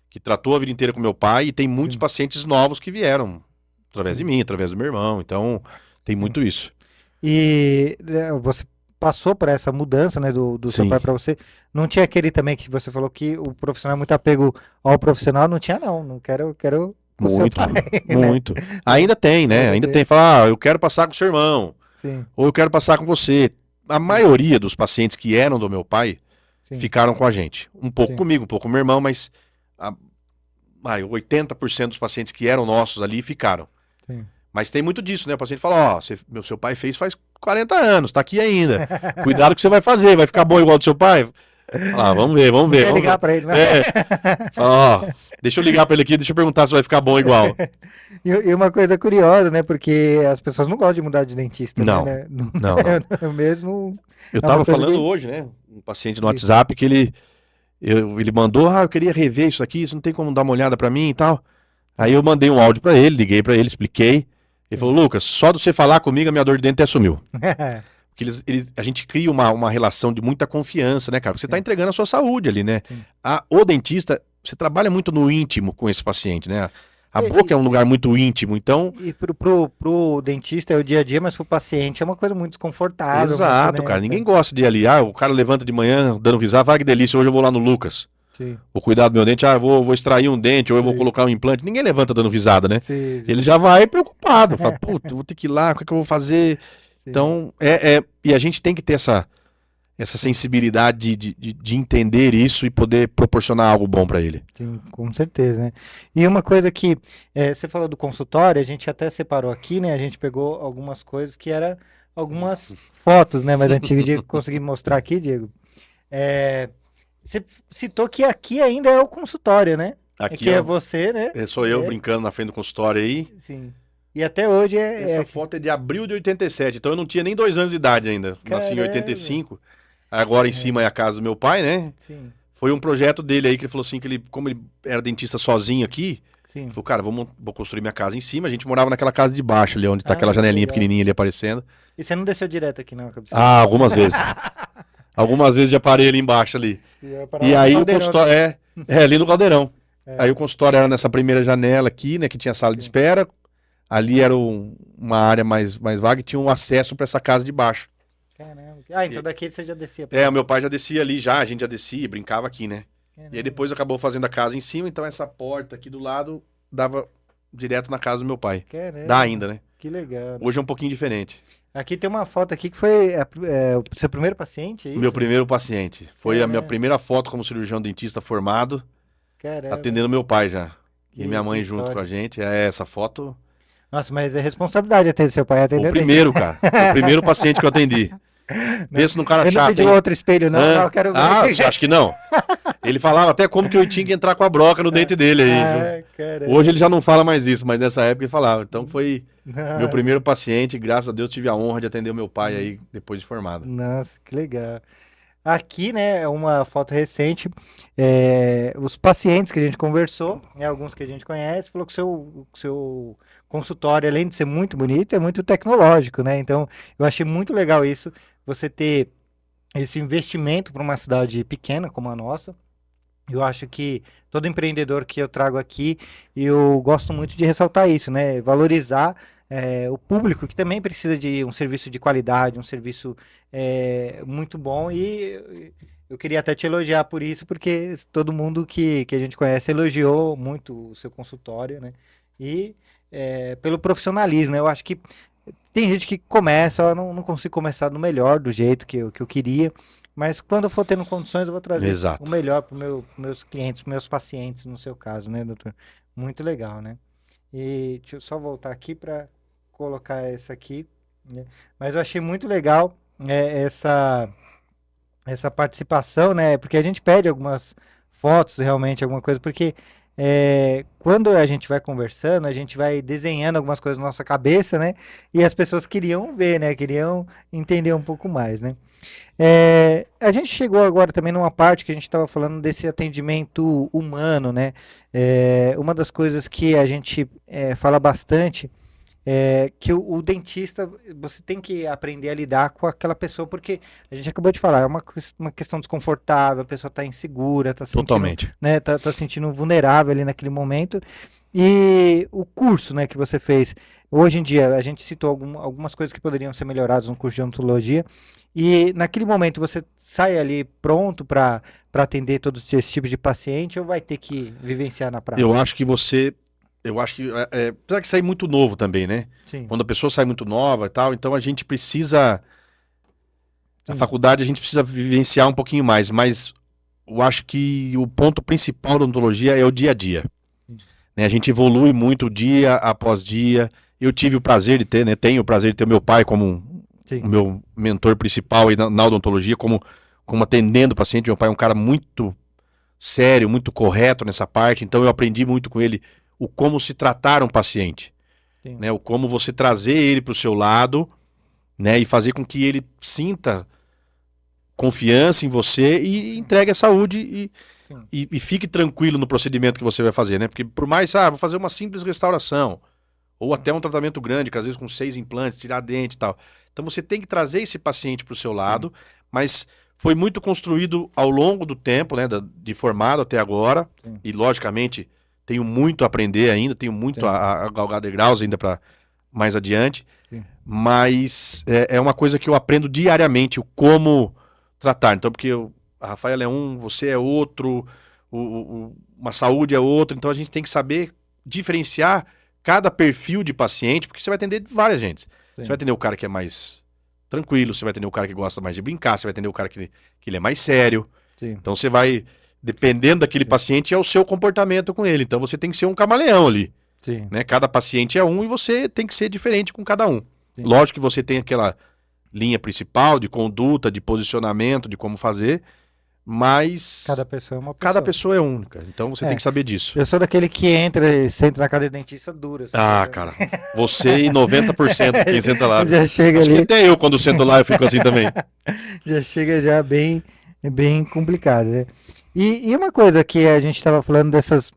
que tratou a vida inteira com meu pai e tem muitos pacientes novos que vieram através de mim, através do meu irmão. Então tem muito isso. E você passou por essa mudança, né, do seu Sim. pai para você. Não tinha aquele também que você falou que o profissional é muito apego ao profissional? Não tinha, não quero com seu Muito, pai, né? muito. Ainda tem, né? Ainda tem. Fala, eu quero passar com o seu irmão. Sim, Ou eu quero passar com você. A maioria dos pacientes que eram do meu pai sim. ficaram com a gente. Um pouco Sim. comigo, um pouco com meu irmão, mas 80% dos pacientes que eram nossos ali ficaram. Sim. Mas tem muito disso, né? O paciente fala, seu pai fez faz 40 anos, tá aqui ainda. Cuidado que você vai fazer, vai ficar bom igual do seu pai? Vamos ver. Não quer ligar para ele, né? Fala, deixa eu ligar para ele aqui, deixa eu perguntar se vai ficar bom igual. E uma coisa curiosa, né? Porque as pessoas não gostam de mudar de dentista, Não, né? não. Eu mesmo... Eu tava falando hoje, né? Um paciente no WhatsApp que ele mandou, eu queria rever isso aqui, você não tem como dar uma olhada para mim e tal. Aí eu mandei um áudio para ele, liguei para ele, expliquei. Ele falou, Lucas, só de você falar comigo a minha dor de dente até sumiu. Porque a gente cria uma relação de muita confiança, né, cara? Porque você tá entregando a sua saúde ali, né? O dentista, você trabalha muito no íntimo com esse paciente, né? A boca é um lugar muito íntimo, então... E pro dentista é o dia a dia, mas pro paciente é uma coisa muito desconfortável. Exato, muito, né? cara. Ninguém gosta de ir ali. O cara levanta de manhã dando risada, fala que delícia, hoje eu vou lá no Lucas. Sim. Vou cuidar do meu dente, eu vou extrair um dente, ou eu vou colocar um implante. Ninguém levanta dando risada, né? Sim. Ele já vai preocupado. Fala, puta, vou ter que ir lá, o que é que eu vou fazer? Sim. Então, e a gente tem que ter essa sensibilidade de entender isso e poder proporcionar algo bom para ele. Sim, com certeza, né? E uma coisa que você falou do consultório, a gente até separou aqui, né? A gente pegou algumas coisas que eram algumas fotos, né? Mais antigas, Diego, consegui mostrar aqui, Diego. Você citou que aqui ainda é o consultório, né? Aqui é você, né? Sou eu brincando na frente do consultório aí. Sim. E até hoje Essa foto é de abril de 87, então eu não tinha nem 2 anos de idade ainda. Nasci em 85. Agora em cima é a casa do meu pai, né? Sim. Foi um projeto dele aí que ele falou assim, como ele era dentista sozinho aqui, sim. Ele falou, cara, vou construir minha casa em cima. A gente morava naquela casa de baixo ali, onde tá aquela janelinha pequenininha ali aparecendo. E você não desceu direto aqui não? Algumas vezes. Algumas vezes já parei ali embaixo ali. E aí o consultório, ali no Caldeirão. Aí o consultório era nessa primeira janela aqui, né, que tinha sala de espera. Ali era uma área mais vaga e tinha um acesso para essa casa de baixo. Caramba. Então daqui você já descia. O meu pai já descia ali a gente já descia, brincava aqui, né? Caramba. E aí depois acabou fazendo a casa em cima, então essa porta aqui do lado dava direto na casa do meu pai. Caramba. Dá ainda, né? Que legal. Hoje é um pouquinho diferente. Aqui tem uma foto aqui que foi o seu primeiro paciente, é isso? Meu primeiro paciente. Foi a minha primeira foto como cirurgião dentista formado. Caramba. Atendendo meu pai já. E minha mãe junto com a gente. Essa foto... Nossa, mas é responsabilidade atender seu pai atendendo. O primeiro, cara. O primeiro paciente que eu atendi. Pensa num cara chato. Ele não pediu outro espelho, não. Não, quero ver. Você acha que não? Ele falava até como que eu tinha que entrar com a broca no dente dele aí. Hoje ele já não fala mais isso, mas nessa época ele falava. Então foi meu primeiro paciente. Graças a Deus tive a honra de atender o meu pai aí depois de formado. Nossa, que legal. Aqui, né, é uma foto recente, os pacientes que a gente conversou, né, alguns que a gente conhece, falou que o seu consultório, além de ser muito bonito, é muito tecnológico, né? Então, eu achei muito legal isso, você ter esse investimento para uma cidade pequena como a nossa. Eu acho que todo empreendedor que eu trago aqui, eu gosto muito de ressaltar isso, né? Valorizar o público que também precisa de um serviço de qualidade, um serviço muito bom. E eu queria até te elogiar por isso, porque todo mundo que a gente conhece elogiou muito o seu consultório, né? E pelo profissionalismo, né? Eu acho que tem gente que começa, eu não consigo começar no melhor, do jeito que eu queria, mas quando eu for tendo condições, eu vou trazer o Exato. melhor para meus clientes, meus pacientes, no seu caso, né, doutor? Muito legal, né? E deixa eu só voltar aqui para colocar essa aqui, né? Mas eu achei muito legal essa participação, né? Porque a gente pede algumas fotos, realmente, alguma coisa, porque quando a gente vai conversando, a gente vai desenhando algumas coisas na nossa cabeça, né? E as pessoas queriam ver, né? Queriam entender um pouco mais, né? A gente chegou agora também numa parte que a gente estava falando desse atendimento humano, né? Uma das coisas que a gente fala bastante que o dentista, você tem que aprender a lidar com aquela pessoa, porque a gente acabou de falar, é uma questão desconfortável, a pessoa está insegura, está sentindo, Totalmente. né, tá sentindo vulnerável ali naquele momento. E o curso, né, que você fez, hoje em dia, a gente citou algumas coisas que poderiam ser melhoradas no curso de odontologia, e naquele momento você sai ali pronto para atender todos esses tipos de paciente, ou vai ter que vivenciar na Eu prática? acho que você. Eu acho que. Apesar que sair muito novo também, né? Sim, Quando a pessoa sai muito nova e tal, então a gente precisa. A sim, faculdade a gente precisa vivenciar um pouquinho mais, mas eu acho que o ponto principal da odontologia é o dia a dia. sim, Né? A gente evolui muito dia após dia. Eu tive o prazer de ter, né? Tenho o prazer de ter o meu pai como o sim, meu mentor principal aí na odontologia, como atendendo o paciente. Meu pai é um cara muito sério, muito correto nessa parte, então eu aprendi muito com ele o como se tratar um paciente, sim. né? O como você trazer ele para o seu lado, né? E fazer com que ele sinta confiança em você e entregue a saúde Sim. e fique tranquilo no procedimento que você vai fazer, né? Porque por mais, vou fazer uma simples restauração, ou até um tratamento grande, que às vezes com 6 implantes, tirar dente e tal. Então você tem que trazer esse paciente para o seu Sim, lado, mas foi muito construído ao longo do tempo, né, de formado até agora, sim, e logicamente tenho muito a aprender ainda, tenho muito sim, a galgar degraus ainda para mais adiante, sim, mas é uma coisa que eu aprendo diariamente, o como tratar. Então, porque a Rafaela é um, você é outro, uma saúde é outro, então a gente tem que saber diferenciar cada perfil de paciente, porque você vai atender várias gente. Você vai sim, atender o cara que é mais tranquilo, você vai atender o cara que gosta mais de brincar, você vai atender o cara que ele é mais sério. sim, Então você vai, dependendo daquele sim, paciente, é o seu comportamento com ele. Então você tem que ser um camaleão ali, sim, né? Cada paciente é um e você tem que ser diferente com cada um. sim. Lógico que você tem aquela linha principal de conduta, de posicionamento, de como fazer, mas Cada pessoa é uma cada pessoa. pessoa é única. Então você tem É, que saber disso. eu sou daquele que entra e senta na casa de dentista dura, assim, Ah, cara, você e 90% de quem senta lá, viu? já chega Acho que ali, até eu, quando sento lá, eu fico assim também. já chega já bem complicado, né? E uma coisa que a gente estava falando dessas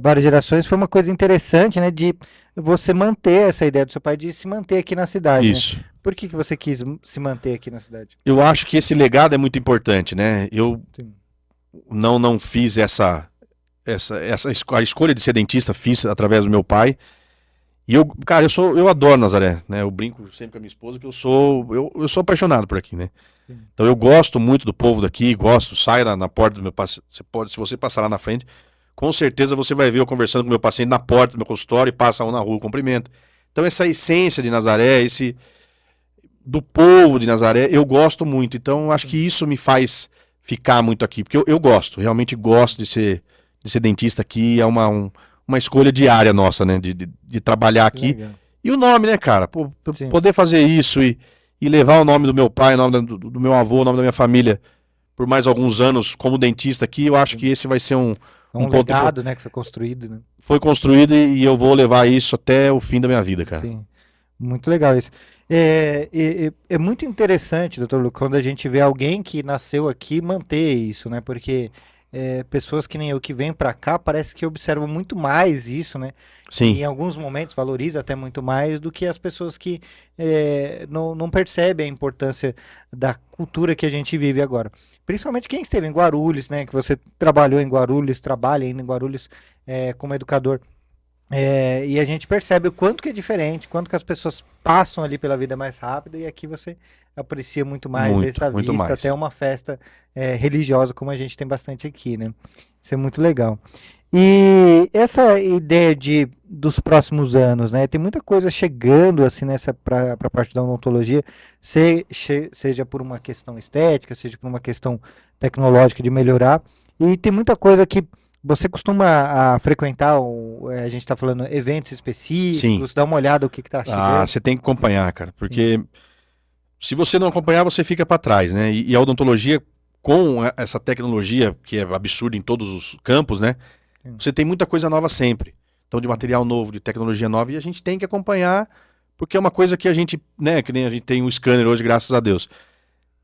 várias gerações foi uma coisa interessante, né? De você manter essa ideia do seu pai de se manter aqui na cidade, né? Isso. Por que você quis se manter aqui na cidade? Eu acho que esse legado é muito importante, né? Eu Sim, não fiz a escolha de ser dentista, fiz através do meu pai. E eu, cara, eu adoro Nazaré, né? Eu brinco sempre com a minha esposa que eu sou apaixonado por aqui, né? sim, Então eu gosto muito do povo daqui, gosto, sai na porta do meu paciente, se você passar lá na frente, com certeza você vai ver eu conversando com o meu paciente na porta do meu consultório e passa um na rua, cumprimento. Então essa essência de Nazaré, esse do povo de Nazaré, eu gosto muito. Então acho que sim. isso me faz ficar muito aqui, porque eu gosto, realmente gosto de ser dentista aqui, é uma escolha diária nossa, né, de trabalhar Que aqui. legal. E o nome, né, cara? Sim. Poder fazer isso e levar o nome do meu pai, o nome do meu avô, o nome da minha família por mais Sim, alguns anos como dentista aqui, eu acho que sim. esse vai ser um, É um um ponto importante. legado, né, que foi construído, né? Foi construído e eu vou levar isso até o fim da minha vida, cara. Sim, muito legal isso. É muito interessante, doutor Lu, quando a gente vê alguém que nasceu aqui manter isso, né? Porque pessoas que nem eu que vêm para cá parece que observam muito mais isso, né? E Sim, em alguns momentos valoriza até muito mais do que as pessoas que não percebem a importância da cultura que a gente vive agora. Principalmente quem esteve em Guarulhos, né? Que você trabalhou em Guarulhos, trabalha ainda em Guarulhos como educador. E a gente percebe o quanto que é diferente, quanto que as pessoas passam ali pela vida mais rápido, e aqui você aprecia muito mais, desde muito, a muito vista até mais. uma festa religiosa, como a gente tem bastante aqui, né? Isso é muito legal. E essa ideia dos próximos anos, né? Tem muita coisa chegando assim nessa para a parte da odontologia, seja por uma questão estética, seja por uma questão tecnológica de melhorar. E tem muita coisa que você costuma frequentar, a gente está falando eventos Sim. específicos, dá uma olhada o que está Ah, chegando. você tem que acompanhar, cara, Sim, porque se você não acompanhar, você fica para trás, né? E a odontologia, com essa tecnologia que é absurda em todos os campos, né? sim, Você tem muita coisa nova sempre. Então, de sim, material novo, de tecnologia nova, e a gente tem que acompanhar, porque é uma coisa que a gente, né? Que nem a gente tem um scanner hoje, graças a Deus.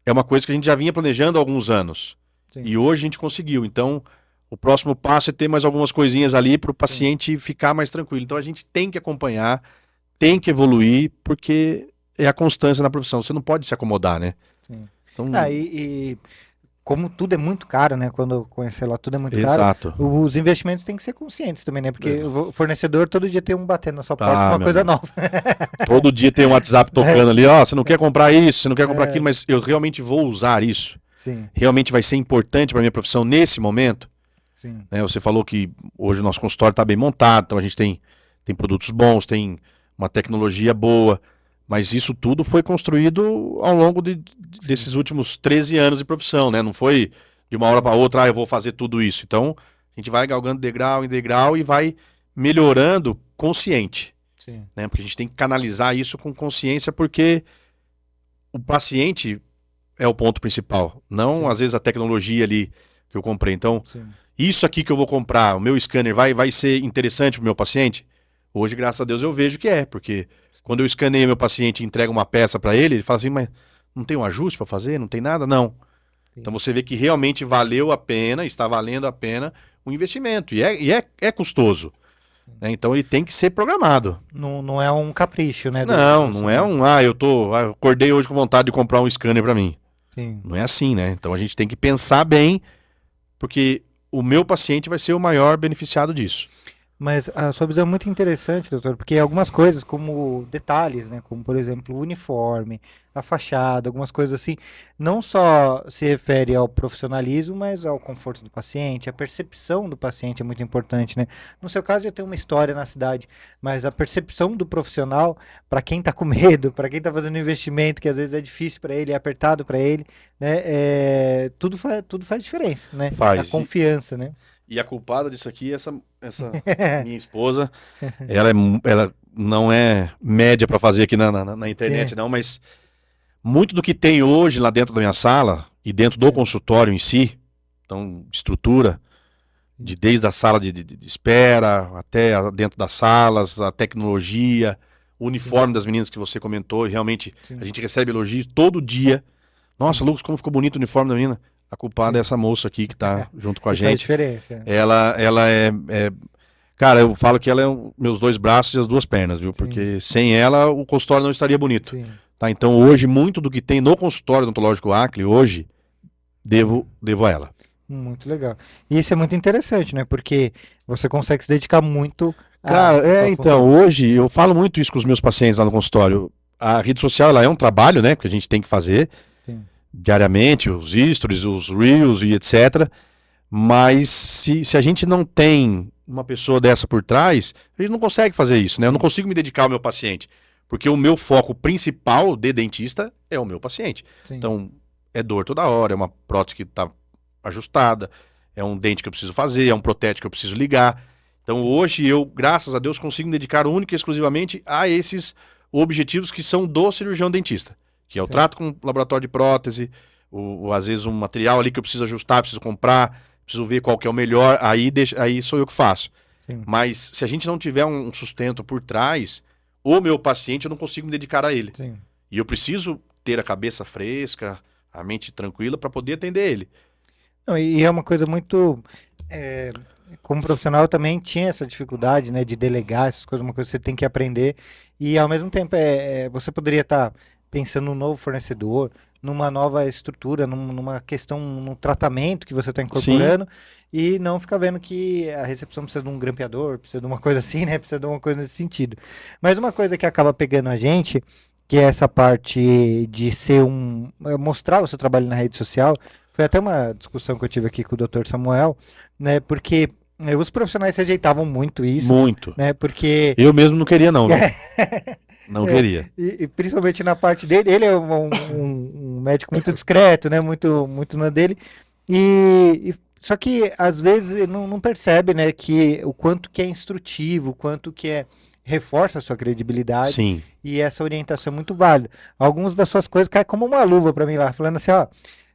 É uma coisa que a gente já vinha planejando há alguns anos. sim, E hoje a gente conseguiu. Então, o próximo passo é ter mais algumas coisinhas ali para o sim, paciente ficar mais tranquilo. Então, a gente tem que acompanhar, tem que evoluir, porque é a constância na profissão. Você não pode se acomodar, né? sim. Então, Ah, e como tudo é muito caro, né? Quando eu conheci lá, tudo é muito caro. exato. Os investimentos têm que ser conscientes também, né? Porque o fornecedor todo dia tem um batendo na sua porta com Ah, uma meu coisa amigo. nova. Todo dia tem um WhatsApp É, tocando ali, ó, você não quer comprar isso, você não quer comprar aquilo, é, mas eu realmente vou usar isso. sim, Realmente vai ser importante para minha profissão nesse momento. sim, Né? Você falou que hoje o nosso consultório está bem montado, então a gente tem produtos bons, tem uma tecnologia boa, mas isso tudo foi construído ao longo sim, desses últimos 13 anos de profissão, né? Não foi de uma hora para sim, outra, eu vou fazer tudo isso. Então, a gente vai galgando degrau em degrau e vai melhorando consciente, sim, né? Porque a gente tem que canalizar isso com consciência, porque o paciente é o ponto principal, não sim, às vezes a tecnologia ali que eu comprei. Então, sim, isso aqui que eu vou comprar, o meu scanner vai ser interessante para o meu paciente? Hoje, graças a Deus, eu vejo que é, porque quando eu escaneio meu paciente e entrego uma peça para ele, ele fala assim, mas não tem um ajuste para fazer? Não tem nada? Não. Então sim. você vê que realmente valeu a pena, está valendo a pena o investimento. E é custoso. Né? Então ele tem que ser programado. Não, não é um capricho, né, do Não, não é profissional. eu acordei hoje com vontade de comprar um scanner para mim. Sim. Não é assim, né? Então a gente tem que pensar bem, porque o meu paciente vai ser o maior beneficiado disso. Mas a sua visão é muito interessante, doutor, porque algumas coisas, como detalhes, né, como por exemplo o uniforme, a fachada, algumas coisas assim, não só se refere ao profissionalismo, mas ao conforto do paciente, a percepção do paciente é muito importante, né? No seu caso, já tem uma história na cidade, mas a percepção do profissional, para quem está com medo, para quem está fazendo um investimento que às vezes é difícil para ele, é apertado para ele, né, tudo faz diferença, né? A Faz. confiança, né? E a culpada disso aqui é essa minha esposa. Ela não é média para fazer aqui na internet, Sim. não, mas muito do que tem hoje lá dentro da minha sala e dentro do Sim. consultório em si, então, estrutura, Sim, desde a sala de espera até dentro das salas, a tecnologia, o sim, uniforme das meninas que você comentou, e realmente a sim, gente recebe elogios todo dia. Nossa, sim, Lucas, como ficou bonito o uniforme da menina. A culpada é sim. essa moça aqui que está junto com a Que faz gente. diferença. Ela cara, eu falo que ela é meus dois braços e as duas pernas, viu? Sim, Porque sem ela o consultório não estaria bonito. sim, Tá? Então hoje, muito do que tem no consultório odontológico Acre, hoje, sim. devo a ela. Muito legal. E isso é muito interessante, né? Porque você consegue se dedicar muito Cara, à sua então, função. hoje eu falo muito isso com os meus pacientes lá no consultório. A rede social, ela é um trabalho, né? Que a gente tem que fazer Sim, diariamente, os stories, os reels e etc. Mas se a gente não tem uma pessoa dessa por trás, a gente não consegue fazer isso, né? Eu não sim, consigo me dedicar ao meu paciente. Porque o meu foco principal de dentista é o meu paciente. sim, Então, é dor toda hora, é uma prótese que está ajustada, é um dente que eu preciso fazer, é um protético que eu preciso ligar. Então, hoje eu, graças a Deus, consigo me dedicar única e exclusivamente a esses objetivos que são do cirurgião dentista, que é o sim, trato com o laboratório de prótese, às vezes um material ali que eu preciso ajustar, preciso comprar, preciso ver qual que é o melhor, aí sou eu que faço. sim, Mas se a gente não tiver um sustento por trás, o meu paciente eu não consigo me dedicar a ele. sim. E eu preciso ter a cabeça fresca, a mente tranquila para poder atender ele. Não, e é uma coisa muito. é, Como profissional, eu também tinha essa dificuldade, né, de delegar essas coisas, uma coisa que você tem que aprender. E ao mesmo tempo, você poderia estar pensando num novo fornecedor, numa nova estrutura, numa questão, num tratamento que você está Sim, incorporando, e não ficar vendo que a recepção precisa de um grampeador, precisa de uma coisa assim, né? Precisa de uma coisa nesse sentido. Mas uma coisa que acaba pegando a gente, que é essa parte de ser mostrar o seu trabalho na rede social. Foi até uma discussão que eu tive aqui com o Dr. Samuel, né? Porque os profissionais rejeitavam muito isso, muito. né? Porque Eu mesmo não queria não, viu? Não queria. e principalmente na parte dele, ele é um médico muito discreto, né? Muito na dele. Só que às vezes ele não percebe, né? Que o quanto que é instrutivo, o quanto que reforça a sua credibilidade, Sim. e essa orientação é muito válida. Algumas das suas coisas caem como uma luva para mim lá, falando assim, ó.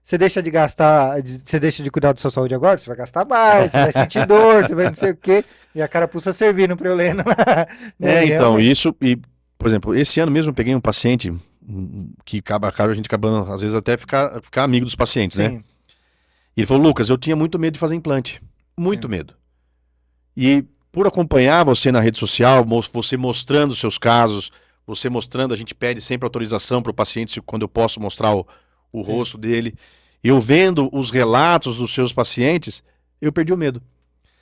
Você deixa de gastar, você deixa de cuidar da sua saúde agora, você vai gastar mais, você vai sentir dor, você vai não sei o quê, e a carapuça servindo para eu ler. É, E então, realmente. isso, e, por exemplo, esse ano mesmo eu peguei um paciente que acaba a gente acabando, às vezes, até ficar amigo dos pacientes, né? Sim, E ele falou, Lucas, eu tinha muito medo de fazer implante. Muito sim, medo. E por acompanhar você na rede social, você mostrando seus casos, você mostrando, a gente pede sempre autorização para o paciente quando eu posso mostrar o sim, rosto dele. Eu vendo os relatos dos seus pacientes, eu perdi o medo.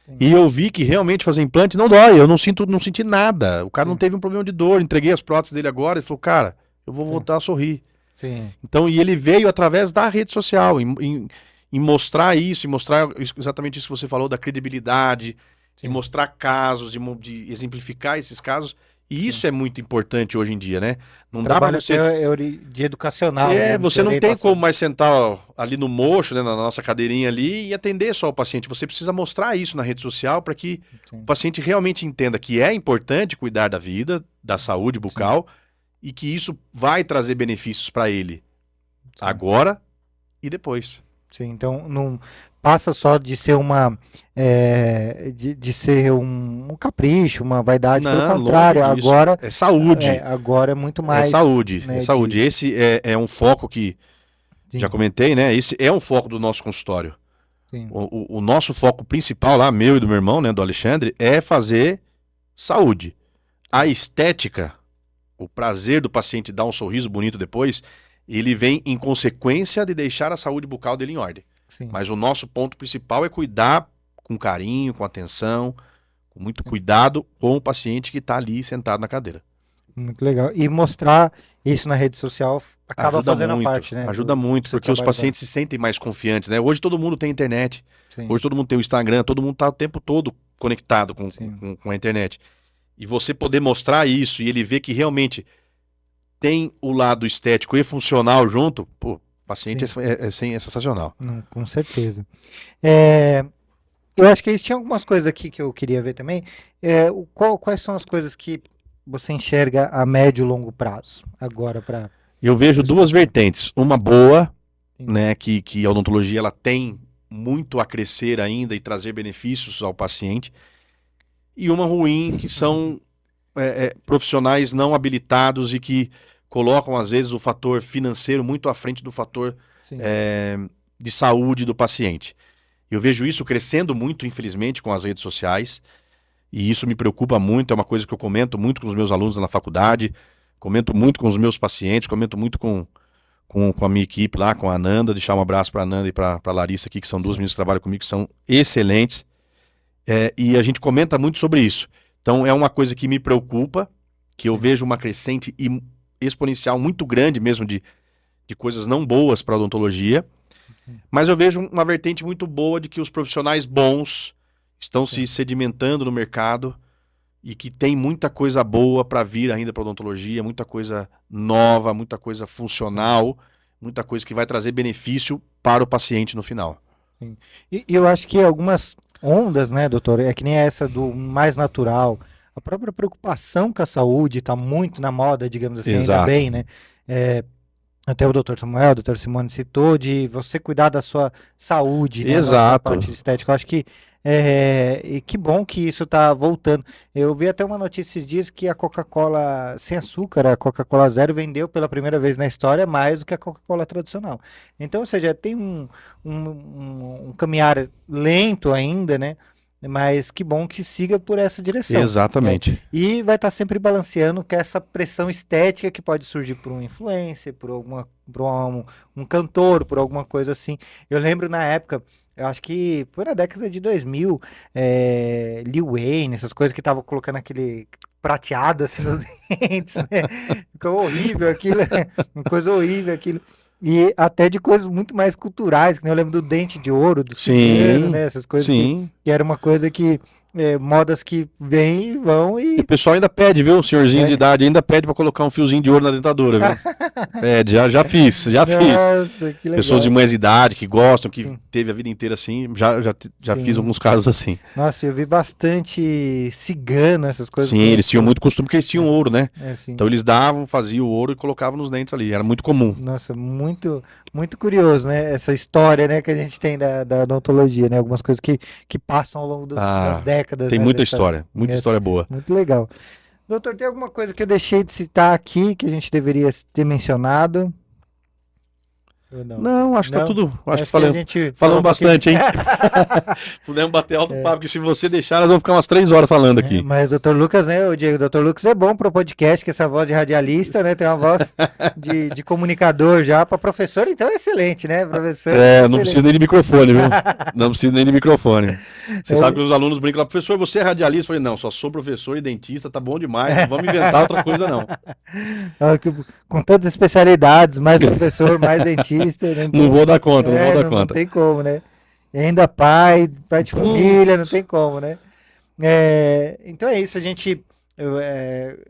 sim, E eu vi que realmente fazer implante não dói, eu não senti nada. O cara não sim, teve um problema de dor, entreguei as próteses dele agora, ele falou, cara, eu vou sim, voltar a sorrir. sim, Então, e ele veio através da rede social, em mostrar isso, em mostrar exatamente isso que você falou, da credibilidade, de sim, mostrar casos, de exemplificar esses casos. E sim. isso é muito importante hoje em dia, né? O Não dá para trabalho você. até de educacional, digamos assim, Você não tem como orientação. mais sentar ó, ali no mocho, né, na nossa cadeirinha ali e atender só o paciente. Você precisa mostrar isso na rede social para que o Sim, paciente realmente entenda que é importante cuidar da vida, da saúde sim, bucal e que isso vai trazer benefícios para ele sim. agora e depois. Sim, então não passa só de ser de ser um capricho, uma vaidade, pelo Não, longe contrário, disso. agora É saúde. agora é muito É mais, saúde. É né, saúde. Esse é um foco que, já sim, comentei, né? Esse é um foco do nosso consultório. sim, O nosso foco principal lá, meu e do meu irmão, né, do Alexandre, é fazer saúde. A sim, estética, o prazer do paciente dar um sorriso bonito depois, ele vem em consequência de deixar a saúde bucal dele em ordem. sim, Mas o nosso ponto principal é cuidar com carinho, com atenção, com muito sim, cuidado com o paciente que está ali sentado na cadeira. muito legal. E mostrar isso na rede social acaba fazendo a parte, né, Ajuda do muito, seu porque os trabalho pacientes se sentem mais confiantes, né? Hoje todo mundo tem internet, sim, hoje todo mundo tem o Instagram, todo mundo está o tempo todo conectado sim, com a internet. E você poder mostrar isso e ele ver que realmente tem o lado estético e funcional junto, pô, o paciente sim, é sensacional. não, com certeza. É, eu acho que tinha algumas coisas aqui que eu queria ver também. Quais são as coisas que você enxerga a médio e longo prazo agora para Eu vejo o duas escritório? vertentes, uma boa, Sim, né, que a odontologia ela tem muito a crescer ainda e trazer benefícios ao paciente, e uma ruim que são profissionais não habilitados e que colocam, às vezes, o fator financeiro muito à frente do fator sim, é, de saúde do paciente. Eu vejo isso crescendo muito, infelizmente, com as redes sociais, e isso me preocupa muito, é uma coisa que eu comento muito com os meus alunos na faculdade, comento muito com os meus pacientes, comento muito com a minha equipe lá, com a Ananda, deixar um abraço para a Ananda e para a Larissa aqui, que são duas sim, meninas que trabalham comigo, que são excelentes, e a gente comenta muito sobre isso. Então é uma coisa que me preocupa, que eu sim, vejo uma crescente exponencial muito grande mesmo de coisas não boas para a odontologia, sim, mas eu vejo uma vertente muito boa de que os profissionais bons estão se sim, sedimentando no mercado e que tem muita coisa boa para vir ainda para a odontologia, muita coisa nova, muita coisa sim, funcional, muita coisa que vai trazer benefício para o paciente no final. sim. E eu acho que algumas ondas, né, doutor, é que nem essa do mais natural, a própria preocupação com a saúde está muito na moda, digamos assim, ainda Exato. bem, né? É, até o Dr. Samuel, o Dr. Simone citou, de você cuidar da sua saúde, né, da parte estética. Eu acho que e que bom que isso está voltando. Eu vi até uma notícia esses dias que a Coca-Cola sem açúcar, a Coca-Cola Zero, vendeu pela primeira vez na história mais do que a Coca-Cola tradicional. Então, ou seja, tem um caminhar lento ainda, né? Mas que bom que siga por essa direção. Exatamente. Né? E vai estar sempre balanceando com essa pressão estética que pode surgir por um influencer, por um cantor, por alguma coisa assim. Eu lembro na época, eu acho que foi na década de 2000, Lil Wayne, essas coisas que estavam colocando aquele prateado assim nos dentes, né? Ficou horrível aquilo, uma coisa horrível aquilo. E até de coisas muito mais culturais, que nem eu lembro do dente de ouro, do cigano, né? Essas coisas que era uma coisa que modas que vêm e vão e... o pessoal ainda pede, viu? O senhorzinho de idade ainda pede pra colocar um fiozinho de ouro na dentadura, viu? Pede, já fiz. Nossa, que legal. Pessoas de mais idade que gostam, que teve a vida inteira assim, já fiz alguns casos assim. Nossa, eu vi bastante cigano, essas coisas. Sim, eles tinham muito costume, porque eles tinham ouro, né? Sim. Então eles faziam o ouro e colocavam nos dentes ali, era muito comum. Nossa, muito, muito curioso, né? Essa história, né, que a gente tem da odontologia, né? Algumas coisas que passam ao longo das décadas. Tem, né, muita história boa. Muito legal. Doutor, tem alguma coisa que eu deixei de citar aqui que a gente deveria ter mencionado? Não, acho que tá tudo. Acho que falamos bastante, hein? Pudemos bater alto papo, porque se você deixar, nós vamos ficar umas 3 horas falando aqui. Mas o Dr. Lucas, né, o Diego, o Dr. Lucas é bom pro podcast, que essa voz de radialista, né? Tem uma voz de comunicador já, para professor, então é excelente, né? Professor. Não precisa nem de microfone, viu? Não precisa nem de microfone. Você sabe que os alunos brincam lá, professor, você é radialista? Eu falei, não, só sou professor e dentista, tá bom demais, não vamos inventar outra coisa, não. Com todas as especialidades, mais professor, mais dentista. Não vou dar conta, não tem como, né? E ainda pai de família, não tem como, né? Então é isso, eu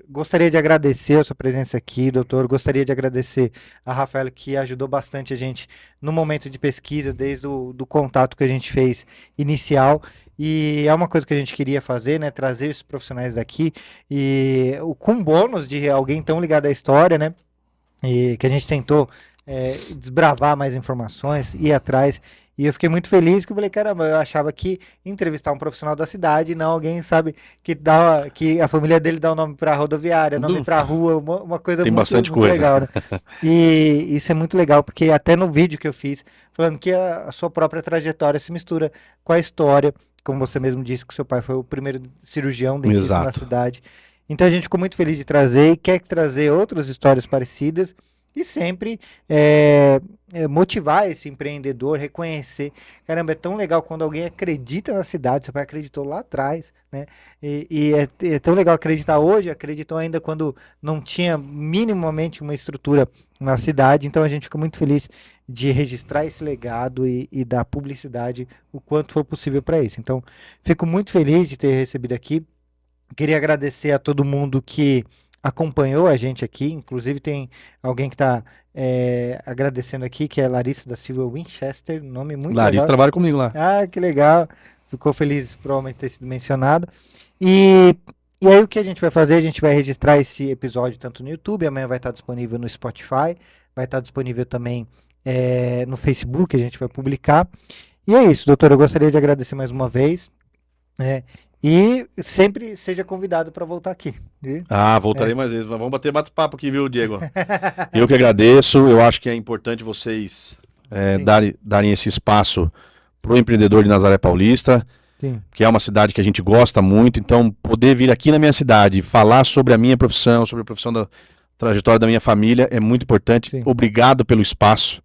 gostaria de agradecer a sua presença aqui, doutor. Gostaria de agradecer a Rafaela, que ajudou bastante a gente no momento de pesquisa, desde do contato que a gente fez inicial. E é uma coisa que a gente queria fazer, né? Trazer esses profissionais daqui e com bônus de alguém tão ligado à história, né? E que a gente tentou desbravar mais informações, ir atrás. E eu fiquei muito feliz que eu falei, caramba, eu achava que entrevistar um profissional da cidade, não alguém sabe que a família dele dá o nome para rodoviária, nome para rua, uma coisa tem bastante muito coisa. Legal, né? E isso é muito legal, porque até no vídeo que eu fiz, falando que a sua própria trajetória se mistura com a história, como você mesmo disse, que seu pai foi o primeiro cirurgião dentista na cidade. Então a gente ficou muito feliz de trazer e quer trazer outras histórias parecidas. E sempre motivar esse empreendedor, reconhecer. Caramba, é tão legal quando alguém acredita na cidade, seu pai acreditou lá atrás, né? E é tão legal acreditar hoje, acreditou ainda quando não tinha minimamente uma estrutura na cidade. Então a gente fica muito feliz de registrar esse legado e dar publicidade o quanto for possível para isso. Então, fico muito feliz de ter recebido aqui. Queria agradecer a todo mundo que acompanhou a gente aqui, inclusive tem alguém que está agradecendo aqui, que é Larissa da Silva Winchester, nome muito legal. Larissa trabalha comigo lá. Ah, que legal, ficou feliz provavelmente ter sido mencionado. E aí o que a gente vai fazer, a gente vai registrar esse episódio tanto no YouTube, amanhã vai estar disponível no Spotify, vai estar disponível também no Facebook, a gente vai publicar. E é isso, doutor, eu gostaria de agradecer mais uma vez, e sempre seja convidado para voltar aqui. Viu? Voltarei mais vezes. Vamos bater bate-papo aqui, viu, Diego? Eu que agradeço. Eu acho que é importante vocês darem esse espaço para o empreendedor de Nazaré Paulista, que é uma cidade que a gente gosta muito. Então, poder vir aqui na minha cidade, falar sobre a minha profissão, sobre a profissão da trajetória da minha família, é muito importante. Obrigado pelo espaço.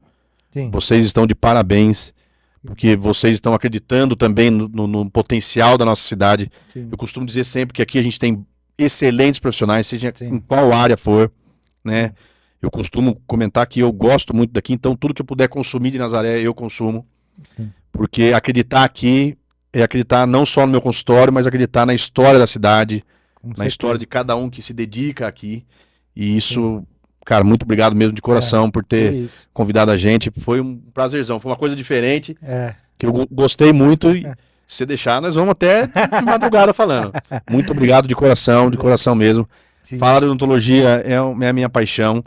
Vocês estão de parabéns. Porque vocês estão acreditando também no potencial da nossa cidade. Eu costumo dizer sempre que aqui a gente tem excelentes profissionais, seja em qual área for, né? Eu costumo comentar que eu gosto muito daqui, então tudo que eu puder consumir de Nazaré, eu consumo. Porque acreditar aqui é acreditar não só no meu consultório, mas acreditar na história da cidade, na história de cada um que se dedica aqui. E isso... Cara, muito obrigado mesmo de coração por ter convidado a gente. Foi um prazerzão, foi uma coisa diferente, que eu gostei muito. E se deixar, nós vamos até de madrugada falando. Muito obrigado de coração mesmo. Falar de odontologia é a minha paixão.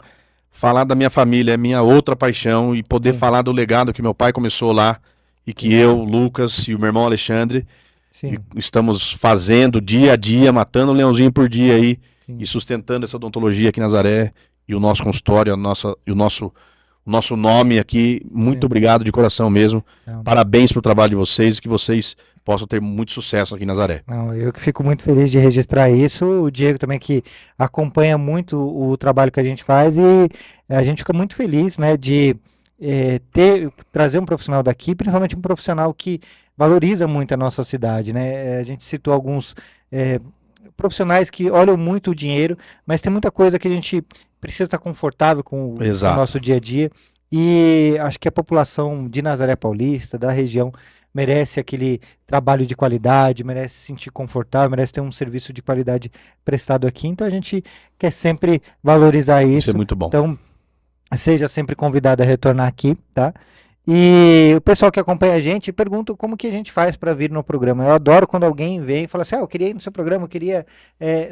falar da minha família é minha outra paixão e poder Sim. falar do legado que meu pai começou lá e que eu, Lucas e o meu irmão Alexandre Sim, estamos fazendo dia a dia, matando um leãozinho por dia aí sim. e sustentando essa odontologia aqui em Nazaré e o nosso consultório, o nosso nome aqui. Muito Sim. obrigado de coração mesmo. Não. Parabéns pro trabalho de vocês, que vocês possam ter muito sucesso aqui em Nazaré. Não, eu que fico muito feliz de registrar isso. O Diego também que acompanha muito o trabalho que a gente faz e a gente fica muito feliz, né, de trazer um profissional daqui, principalmente um profissional que valoriza muito a nossa cidade, né? A gente citou alguns profissionais que olham muito o dinheiro, mas tem muita coisa que a gente precisa estar confortável com o Exato. nosso dia a dia. E acho que a população de Nazaré Paulista, da região, merece aquele trabalho de qualidade, merece se sentir confortável, merece ter um serviço de qualidade prestado aqui. Então a gente quer sempre valorizar Isso isso. é muito bom. Então seja sempre convidado a retornar aqui, tá? E o pessoal que acompanha a gente pergunta como que a gente faz para vir no programa. Eu adoro quando alguém vem e fala assim, eu queria ir no seu programa, eu queria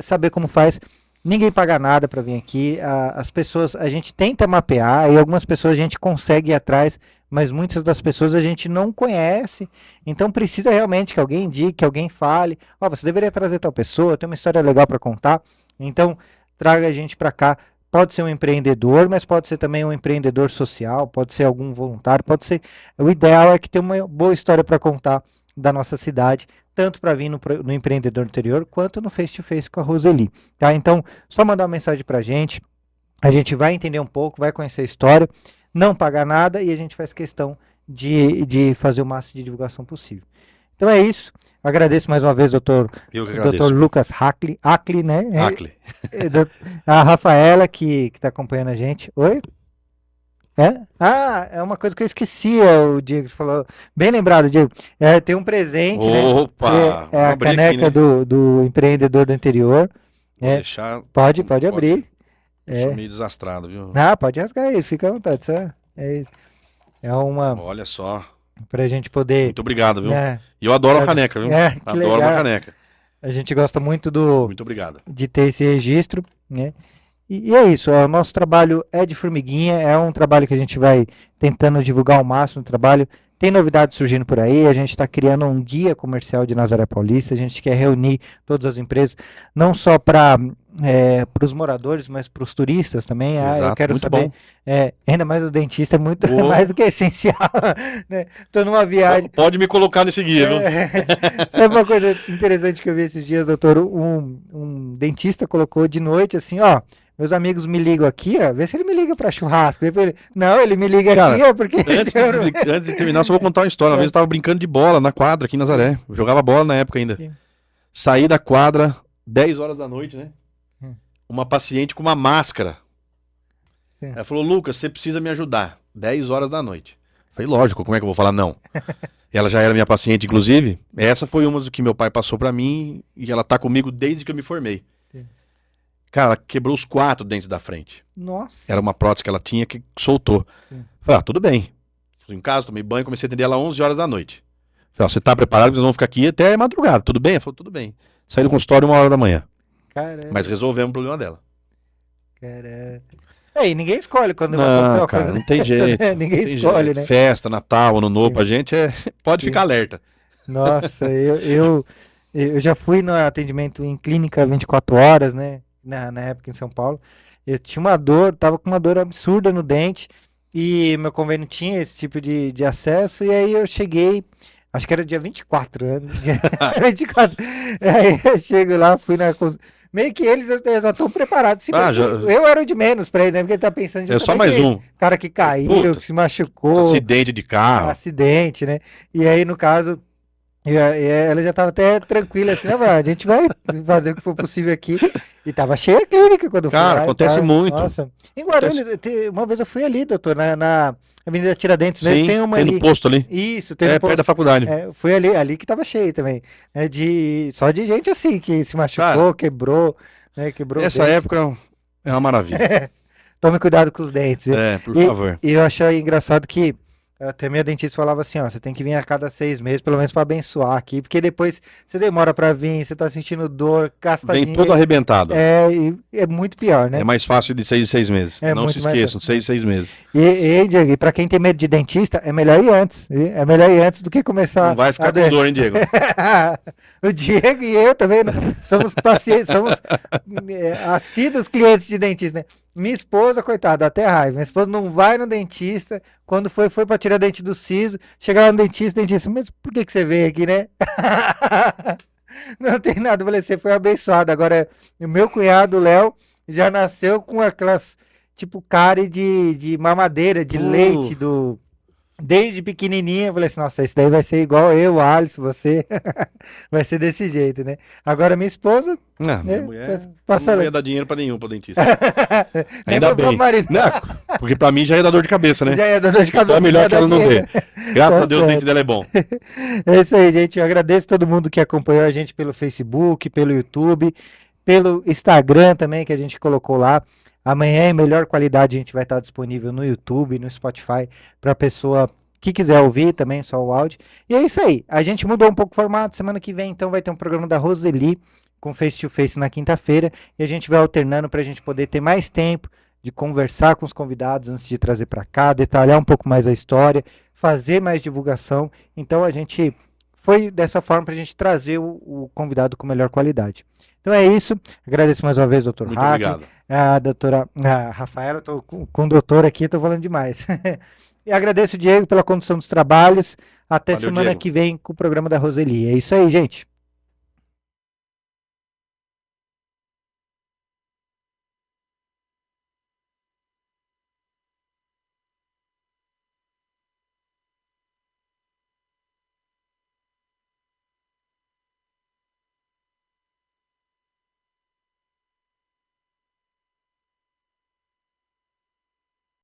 saber como faz. Ninguém paga nada para vir aqui. As pessoas, a gente tenta mapear e algumas pessoas a gente consegue ir atrás, mas muitas das pessoas a gente não conhece. Então precisa realmente que alguém indique, que alguém fale. Você deveria trazer tal pessoa, tem uma história legal para contar. Então traga a gente para cá. Pode ser um empreendedor, mas pode ser também um empreendedor social, pode ser algum voluntário, pode ser. O ideal é que tenha uma boa história para contar da nossa cidade, tanto para vir no empreendedor anterior, quanto no face-to-face com a Roseli. Tá? Então, só mandar uma mensagem para a gente vai entender um pouco, vai conhecer a história, não pagar nada e a gente faz questão de fazer o máximo de divulgação possível. Então é isso. Agradeço mais uma vez, doutor Lucas Hackley, né? Hackley. A Rafaela, que está acompanhando a gente. Oi? É uma coisa que eu esqueci, o Diego falou. Bem lembrado, Diego. Tem um presente, Opa, né? É a caneca aqui, né? do empreendedor do interior. Vou deixar. Pode abrir. Sou meio desastrado, viu? Pode rasgar aí, fica à vontade. É isso. Olha só. Pra gente poder. Muito obrigado, viu? E eu adoro a caneca, viu? Adoro a caneca. A gente gosta muito Muito obrigado. de ter esse registro, né? E é isso, o nosso trabalho é de formiguinha, é um trabalho que a gente vai tentando divulgar ao máximo o trabalho. Tem novidades surgindo por aí, a gente está criando um guia comercial de Nazaré Paulista, a gente quer reunir todas as empresas, não só para os moradores, mas para os turistas também. Exato, eu quero muito saber, bom. ainda mais o dentista, é muito mais do que essencial. Né? Tô numa viagem. Pode me colocar nesse guia, viu? Sabe uma coisa interessante que eu vi esses dias, doutor? Um dentista colocou de noite assim, meus amigos me ligam aqui, vê se ele me liga para churrasco. Não, ele me liga aqui, porque... Antes de terminar, só vou contar uma história. Uma vez eu tava brincando de bola na quadra aqui em Nazaré. Eu jogava bola na época ainda. Sim. Saí da quadra, 10 horas da noite, né? Uma paciente com uma máscara. Sim. Ela falou, Lucas, você precisa me ajudar. 10 horas da noite. Falei, lógico, como é que eu vou falar não? Ela já era minha paciente, inclusive. Essa foi uma que meu pai passou pra mim e ela tá comigo desde que eu me formei. Cara, ela quebrou os 4 dentes da frente. Nossa. Era uma prótese que ela tinha que soltou. Sim. Falei, tudo bem. Fui em casa, tomei banho, comecei a atender ela 11 horas da noite. Falei, você tá preparado? Nós vamos ficar aqui até madrugada. Tudo bem? Ela falou, tudo bem. Saí do consultório 1h da manhã. Caramba. Mas resolvemos o problema dela. Caramba. E ninguém escolhe quando não, acontece uma cara, coisa não tem jeito. né? Ninguém escolhe, né? Festa, Natal, Ano Novo, a gente pode ficar alerta. Nossa, eu já fui no atendimento em clínica 24 horas, né? Na época em São Paulo. Eu tinha uma dor, tava com uma dor absurda no dente e meu convênio tinha esse tipo de acesso e aí eu cheguei, acho que era dia 24, né? 24. Aí eu chego lá, fui na meio que eles já estão preparados. Eu era o de menos pra eles, né? Porque ele tá pensando só mais um. Cara que caiu, que se machucou. Acidente de carro. Acidente, né? E aí, no caso, ela já tava até tranquila, assim, a gente vai fazer o que for possível aqui. E tava cheia a clínica quando foi. Cara, acontece muito. Nossa. Em Guarulhos, uma vez eu fui ali, doutor, na Avenida Tiradentes mesmo, tem uma ali. Tem um posto ali. Isso, tem um posto. Perto da faculdade. Foi ali que tava cheio também. Né, só de gente assim, que se machucou, cara, quebrou, né? Quebrou. Essa época é uma maravilha. Tome cuidado com os dentes. Por favor. E eu achei engraçado que Até minha dentista falava assim, ó, você tem que vir a cada 6 meses, pelo menos para abençoar aqui, porque depois você demora para vir, você tá sentindo dor, gasta Vem dinheiro. todo arrebentado. É muito pior, né? É mais fácil de 6 em 6 meses. É Não se muito mais esqueçam, fácil. 6 em 6 meses. Diego, e para quem tem medo de dentista, é melhor ir antes. É melhor ir antes do que começar. Não vai ficar com dor, hein, Diego? O Diego e eu também somos pacientes, somos assíduos clientes de dentista, né? Minha esposa, coitada, até raiva. Minha esposa não vai no dentista. Quando foi para tirar dente do siso, chega lá no dentista, mas por que você veio aqui, né? Não tem nada, eu falei, você foi abençoado. Agora, o meu cunhado, o Léo, já nasceu com aquelas, tipo, cárie de mamadeira, de leite, desde pequenininha. Eu falei assim, nossa, esse daí vai ser igual eu, o Alisson, você. Vai ser desse jeito, né? Agora, minha esposa... Não, minha né, mulher passa não lá. ia dar dinheiro pra nenhum pro dentista. Nem Ainda pro bem. marido. Não, porque pra mim já ia dar dor de cabeça, né? Já ia dar dor de Então cabeça. é melhor que ela não vê. Graças Tá a Deus o certo. dente dela é bom. É isso aí, gente. Eu agradeço todo mundo que acompanhou a gente pelo Facebook, pelo YouTube, pelo Instagram também, que a gente colocou lá. Amanhã, em melhor qualidade, a gente vai estar disponível no YouTube, no Spotify, para a pessoa que quiser ouvir também, só o áudio. E é isso aí. A gente mudou um pouco o formato. Semana que vem, então, vai ter um programa da Roseli com Face to Face na quinta-feira. E a gente vai alternando para a gente poder ter mais tempo de conversar com os convidados antes de trazer para cá, detalhar um pouco mais a história, fazer mais divulgação. Então a gente foi dessa forma para a gente trazer o convidado com melhor qualidade. Então é isso. Agradeço mais uma vez, doutor Muito Hack, obrigado. a doutora Rafaela. Estou com o doutor aqui, estou falando demais. E agradeço o Diego pela condução dos trabalhos. Até Valeu, semana Diego. que vem com o programa da Roseli. É isso aí, gente.